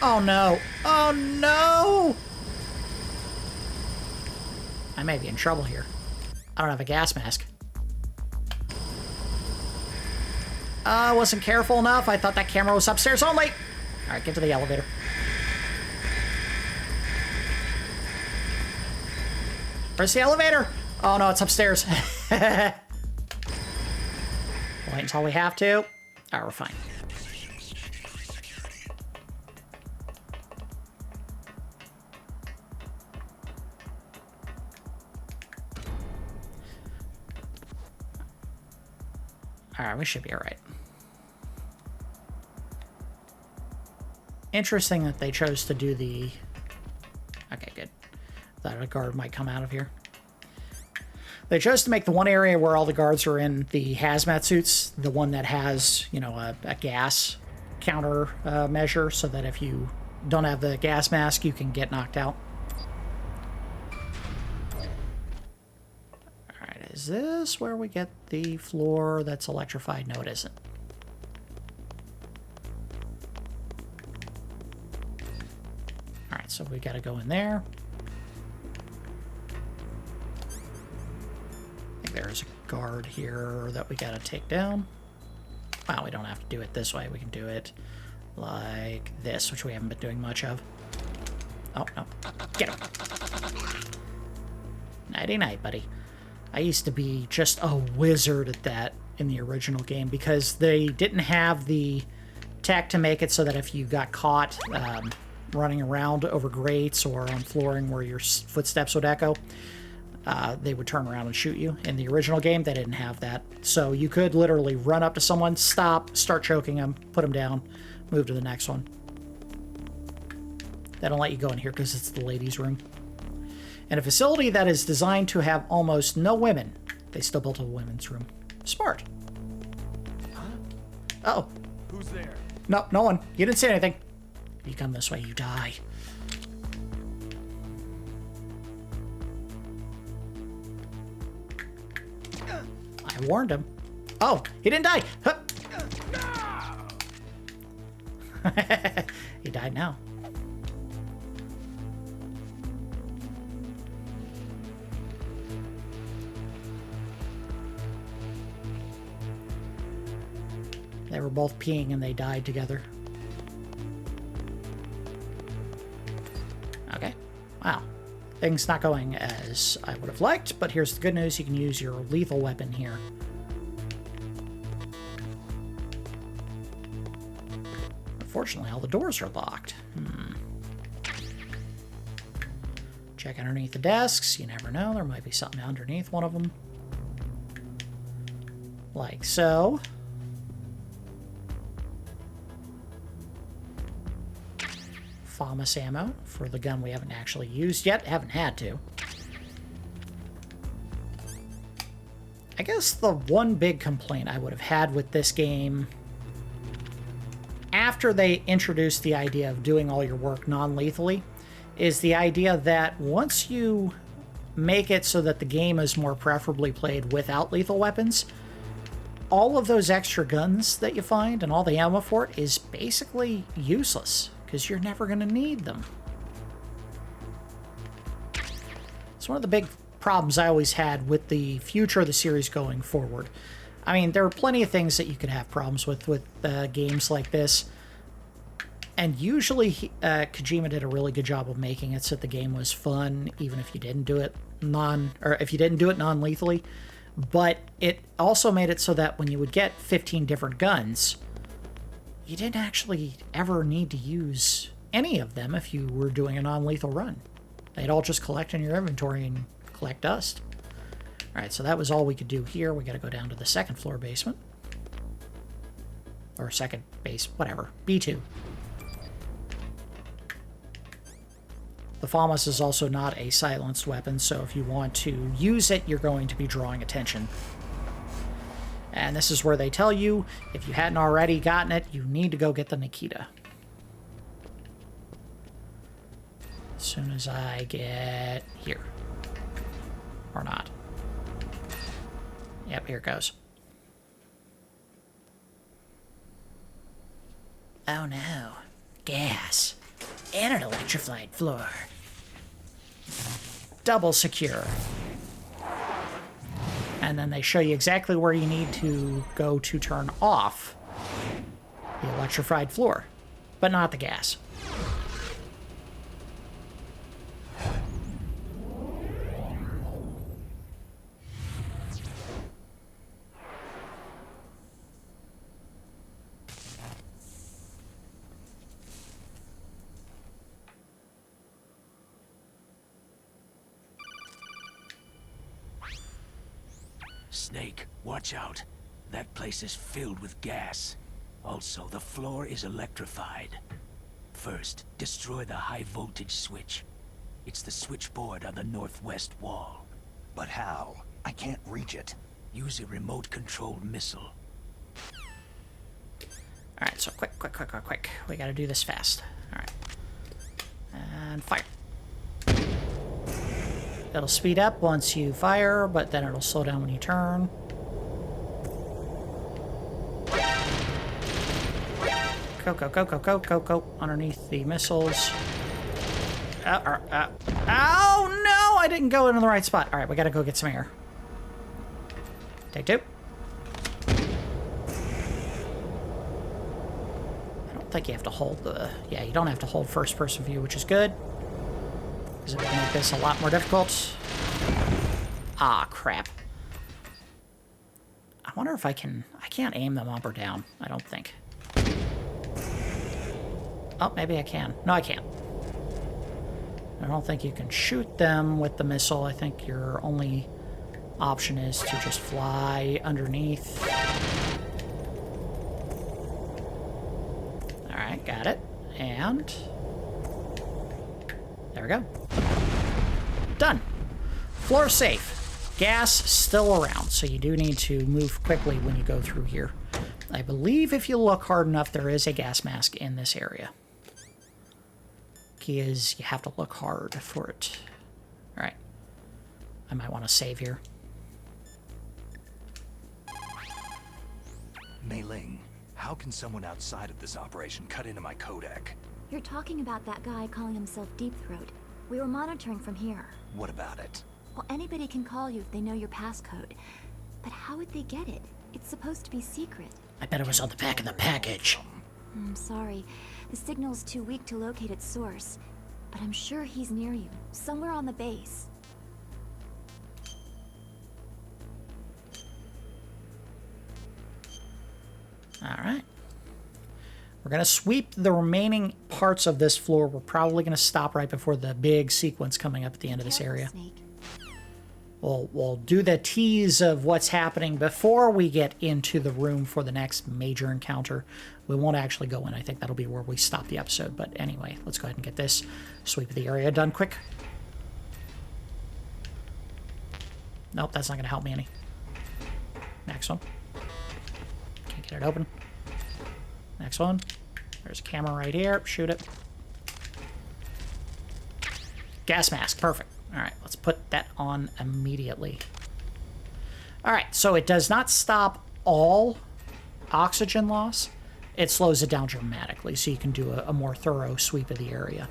Oh, no. Oh, no! I may be in trouble here. I don't have a gas mask. I wasn't careful enough. I thought that camera was upstairs only. All right, get to the elevator. Where's the elevator? Oh, no, it's upstairs. Wait until we have to. All right, we're fine. All right, we should be all right. Interesting that they chose to do the... Okay, good. Thought a guard might come out of here. They chose to make the one area where all the guards are in the hazmat suits, the one that has, you know, a gas counter measure, so that if you don't have the gas mask, you can get knocked out. Alright, is this where we get the floor that's electrified? No, it isn't. Alright, so we gotta go in there. There's a guard here that we gotta take down. Wow, we don't have to do it this way. We can do it like this, which we haven't been doing much of. Oh, no. Get him. Nighty-night, buddy. I used to be just a wizard at that in the original game because they didn't have the tech to make it so that if you got caught running around over grates or on flooring where your footsteps would echo, they would turn around and shoot you. In the original game, they didn't have that. So you could literally run up to someone, stop, start choking them, put them down, move to the next one. They don't let you go in here because it's the ladies' room. In a facility that is designed to have almost no women, they still built a women's room. Smart. Huh? Uh-oh. Who's there? No, no one. You didn't say anything. If you come this way, you die. I warned him. Oh, he didn't die. Huh. He died now. they were both peeing and they died together. Okay. Wow. Things not going as I would have liked, but here's the good news. You can use your lethal weapon here. Unfortunately, all the doors are locked. Check underneath the desks. You never know. There might be something underneath one of them. Like so. FAMAS ammo for the gun we haven't actually used yet. Haven't had to. I guess the one big complaint I would have had with this game, after they introduced the idea of doing all your work non-lethally, is the idea that once you make it so that the game is more preferably played without lethal weapons, all of those extra guns that you find and all the ammo for it is basically useless, because you're never going to need them. It's one of the big problems I always had with the future of the series going forward. I mean, there are plenty of things that you could have problems with games like this, and usually Kojima did a really good job of making it so that the game was fun, even if you didn't do it non-lethally. But it also made it so that when you would get 15 different guns, you didn't actually ever need to use any of them if you were doing a non-lethal run. They'd all just collect in your inventory and collect dust. Alright, so that was all we could do here. We gotta go down to the second floor basement. Or second base, whatever. B2. The FAMAS is also not a silenced weapon, so if you want to use it, you're going to be drawing attention. And this is where they tell you, if you hadn't already gotten it, you need to go get the Nikita. As soon as I get here. Or not. Yep, here it goes. Oh no. Gas. And an electrified floor. Double secure. And then they show you exactly where you need to go to turn off the electrified floor, but not the gas. Snake, watch out. That place is filled with gas. Also, the floor is electrified. First, destroy the high voltage switch. It's the switchboard on the northwest wall. But how? I can't reach it. Use a remote-controlled missile. Alright, so quick. We gotta do this fast. Alright. And fire. It'll speed up once you fire, but then it'll slow down when you turn. Go. Underneath the missiles. Oh, no! I didn't go into the right spot. Alright, we gotta go get some air. Take two. I don't think you have to hold the... Yeah, you don't have to hold first-person view, which is good. Because it would make this a lot more difficult. Ah, crap. I wonder if I can... I can't aim them up or down, I don't think. Oh, maybe I can. No, I can't. I don't think you can shoot them with the missile. I think your only option is to just fly underneath. Alright, got it. And... there we go. Done. Floor safe. Gas still around, so you do need to move quickly when you go through here. I believe if you look hard enough, there is a gas mask in this area. Key is you have to look hard for it. Alright. I might want to save here. Mei Ling, how can someone outside of this operation cut into my codec? You're talking about that guy calling himself Deep Throat. We were monitoring from here. What about it? Well, anybody can call you if they know your passcode. But how would they get it? It's supposed to be secret. I bet it was on the back of the package. I'm sorry. The signal's too weak to locate its source. But I'm sure he's near you, somewhere on the base. Alright. We're going to sweep the remaining parts of this floor. We're probably going to stop right before the big sequence coming up at the end of this area. We'll do the tease of what's happening before we get into the room for the next major encounter. We won't actually go in. I think that'll be where we stop the episode. But anyway, let's go ahead and get this sweep of the area done quick. Nope, that's not going to help me any. Next one. Can't get it open. Next one. There's a camera right here. Shoot it. Gas mask. Perfect. All right, let's put that on immediately. All right, so it does not stop all oxygen loss. It slows it down dramatically, so you can do a more thorough sweep of the area.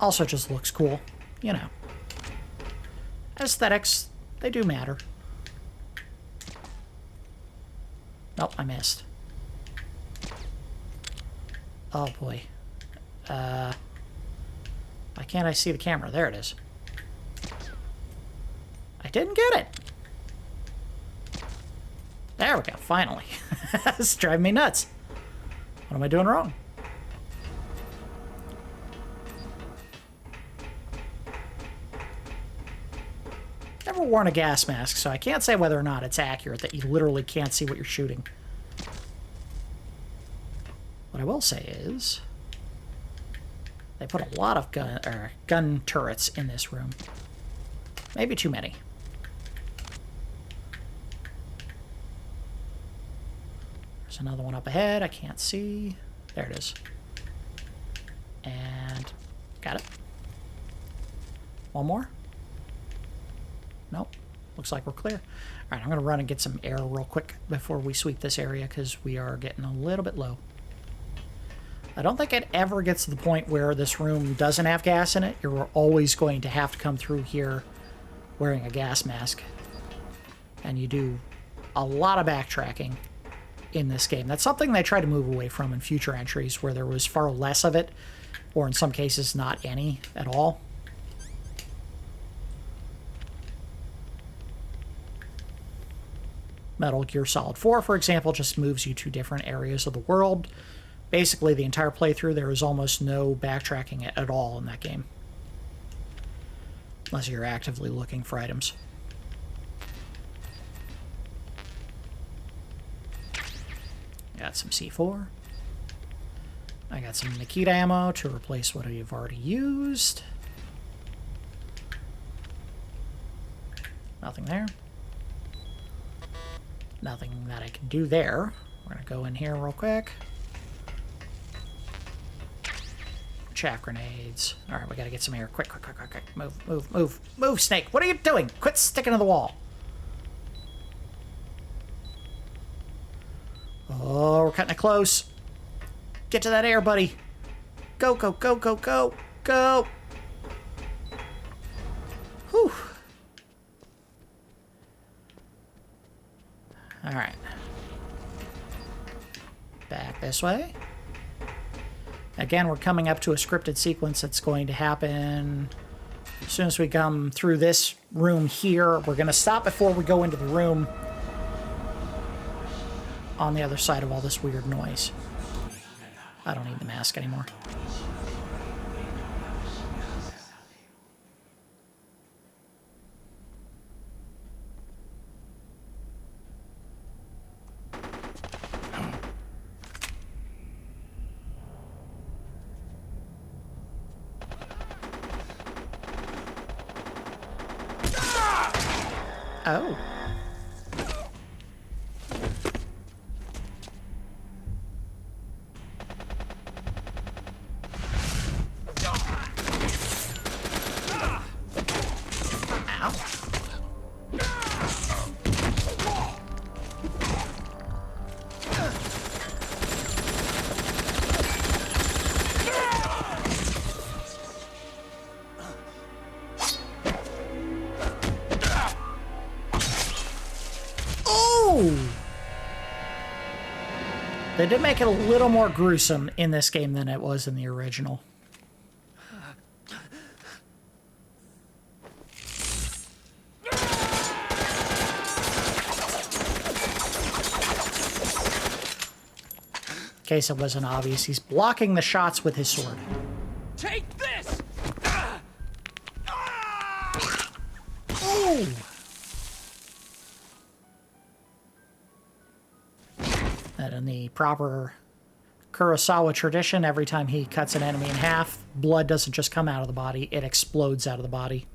Also just looks cool, you know. Aesthetics, they do matter. Nope, I missed. Oh boy. Why can't I see the camera? There it is. I didn't get it. There we go, finally. It's driving me nuts. What am I doing wrong? Never worn a gas mask, so I can't say whether or not it's accurate that you literally can't see what you're shooting. What I will say is, they put a lot of gun turrets in this room. Maybe too many. There's another one up ahead. I can't see. There it is. And got it. One more. Nope. Looks like we're clear. All right, I'm going to run and get some air real quick before we sweep this area because we are getting a little bit low. I don't think it ever gets to the point where this room doesn't have gas in it. You're always going to have to come through here wearing a gas mask. And you do a lot of backtracking in this game. That's something they try to move away from in future entries where there was far less of it, or in some cases not any at all. Metal Gear Solid 4, for example, just moves you to different areas of the world. Basically, the entire playthrough, there is almost no backtracking at all in that game. Unless you're actively looking for items. Got some C4. I got some Nikita ammo to replace what I've already used. Nothing there. Nothing that I can do there. We're going to go in here real quick. Chaff grenades. All right, we got to get some air. Quick, quick, quick, quick, quick. Move, move, move. Move, Snake. What are you doing? Quit sticking to the wall. Oh, we're cutting it close. Get to that air, buddy. Go, go, go, go, go, go. Whew. All right. Back this way. Again, we're coming up to a scripted sequence that's going to happen as soon as we come through this room here. We're going to stop before we go into the room on the other side of all this weird noise. I don't need the mask anymore. Oh. They did make it a little more gruesome in this game than it was in the original. In case it wasn't obvious, he's blocking the shots with his sword. Take this! Ooh. And in the proper Kurosawa tradition, every time he cuts an enemy in half, blood doesn't just come out of the body, it explodes out of the body.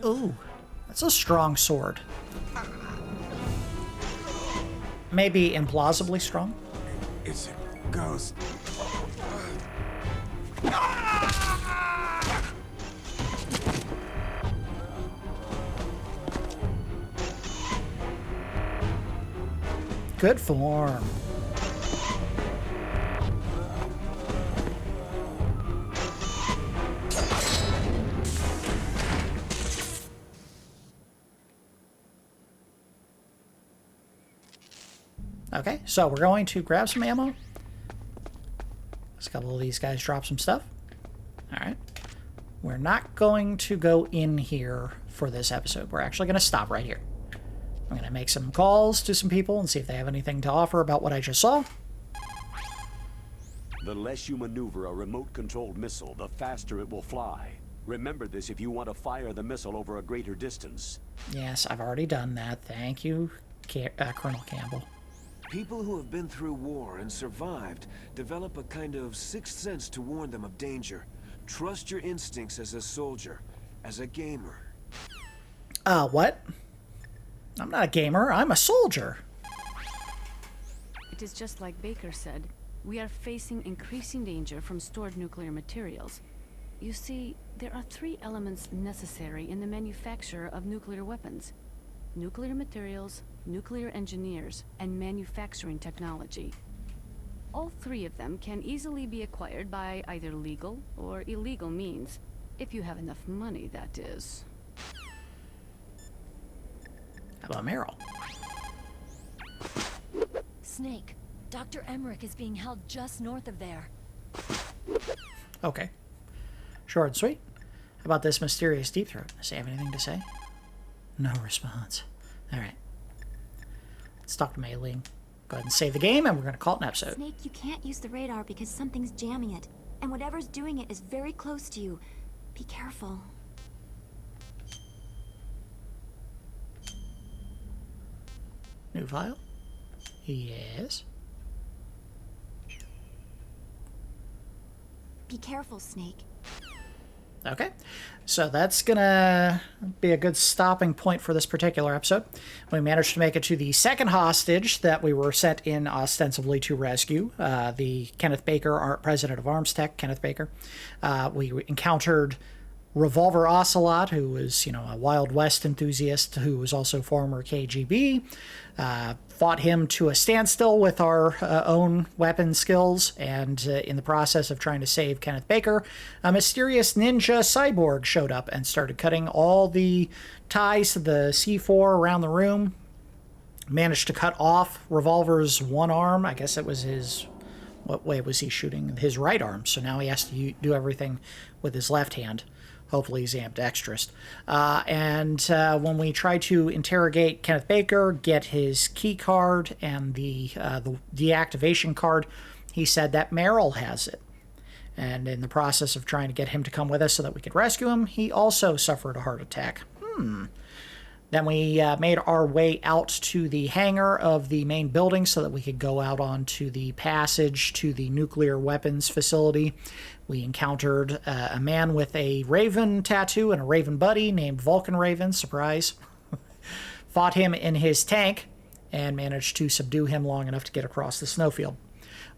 Ooh, that's a strong sword. Maybe implausibly strong. It's a ghost. Good form. Okay, so we're going to grab some ammo. Let's a couple of these guys drop some stuff. Alright. We're not going to go in here for this episode. We're actually going to stop right here. I'm going to make some calls to some people and see if they have anything to offer about what I just saw. The less you maneuver a remote-controlled missile, the faster it will fly. Remember this if you want to fire the missile over a greater distance. Yes, I've already done that. Thank you, Colonel Campbell. People who have been through war and survived develop a kind of sixth sense to warn them of danger. Trust your instincts as a soldier, as a gamer. What? I'm not a gamer, I'm a soldier. It is just like Baker said. We are facing increasing danger from stored nuclear materials. You see, there are 3 elements necessary in the manufacture of nuclear weapons: nuclear materials, nuclear engineers, and manufacturing technology. All 3 of them can easily be acquired by either legal or illegal means, if you have enough money, that is. How about Meryl? Snake, Dr. Emmerich is being held just north of there. Okay. Short and sweet. How about this mysterious deep throat? Does he have anything to say? No response. Alright. Let's talk to Meryl. Go ahead and save the game, and we're going to call it an episode. Snake, you can't use the radar because something's jamming it. And whatever's doing it is very close to you. Be careful. New file? Yes. Be careful, Snake. Okay, so that's gonna be a good stopping point for this particular episode. We managed to make it to the second hostage that we were sent in ostensibly to rescue, the Kenneth Baker, president of Armstech, Kenneth Baker. We encountered Revolver Ocelot, who was, a Wild West enthusiast who was also former KGB. Fought him to a standstill with our own weapon skills, and in the process of trying to save Kenneth Baker, a mysterious ninja cyborg showed up and started cutting all the ties to the C4 around the room. Managed to cut off Revolver's one arm. I guess it was his... What way was he shooting? His right arm. So now he has to do everything with his left hand. Hopefully he's ambidextrous. And when we try to interrogate Kenneth Baker, get his key card and the deactivation card, he said that Meryl has it. And in the process of trying to get him to come with us so that we could rescue him, he also suffered a heart attack. Then we made our way out to the hangar of the main building so that we could go out onto the passage to the nuclear weapons facility. We encountered a man with a raven tattoo and a raven buddy named Vulcan Raven, surprise. Fought him in his tank and managed to subdue him long enough to get across the snowfield.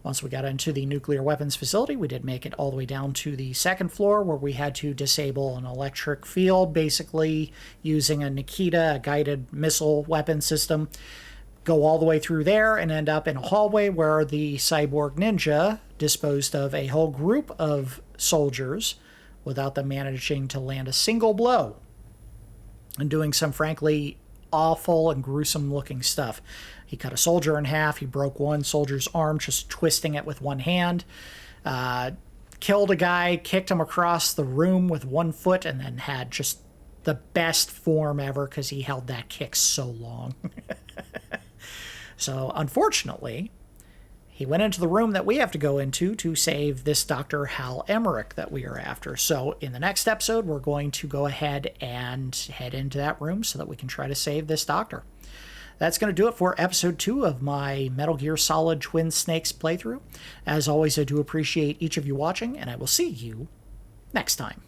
Once we got into the nuclear weapons facility, we did make it all the way down to the second floor where we had to disable an electric field, basically using a Nikita, a guided missile weapon system. Go all the way through there and end up in a hallway where the cyborg ninja disposed of a whole group of soldiers without them managing to land a single blow, and doing some frankly awful and gruesome looking stuff. He cut a soldier in half. He broke one soldier's arm, just twisting it with one hand. Killed a guy, kicked him across the room with one foot, and then had just the best form ever because he held that kick so long. So, unfortunately, he went into the room that we have to go into to save this Dr. Hal Emmerich that we are after. So, in the next episode, we're going to go ahead and head into that room so that we can try to save this doctor. That's going to do it for episode 2 of my Metal Gear Solid Twin Snakes playthrough. As always, I do appreciate each of you watching, and I will see you next time.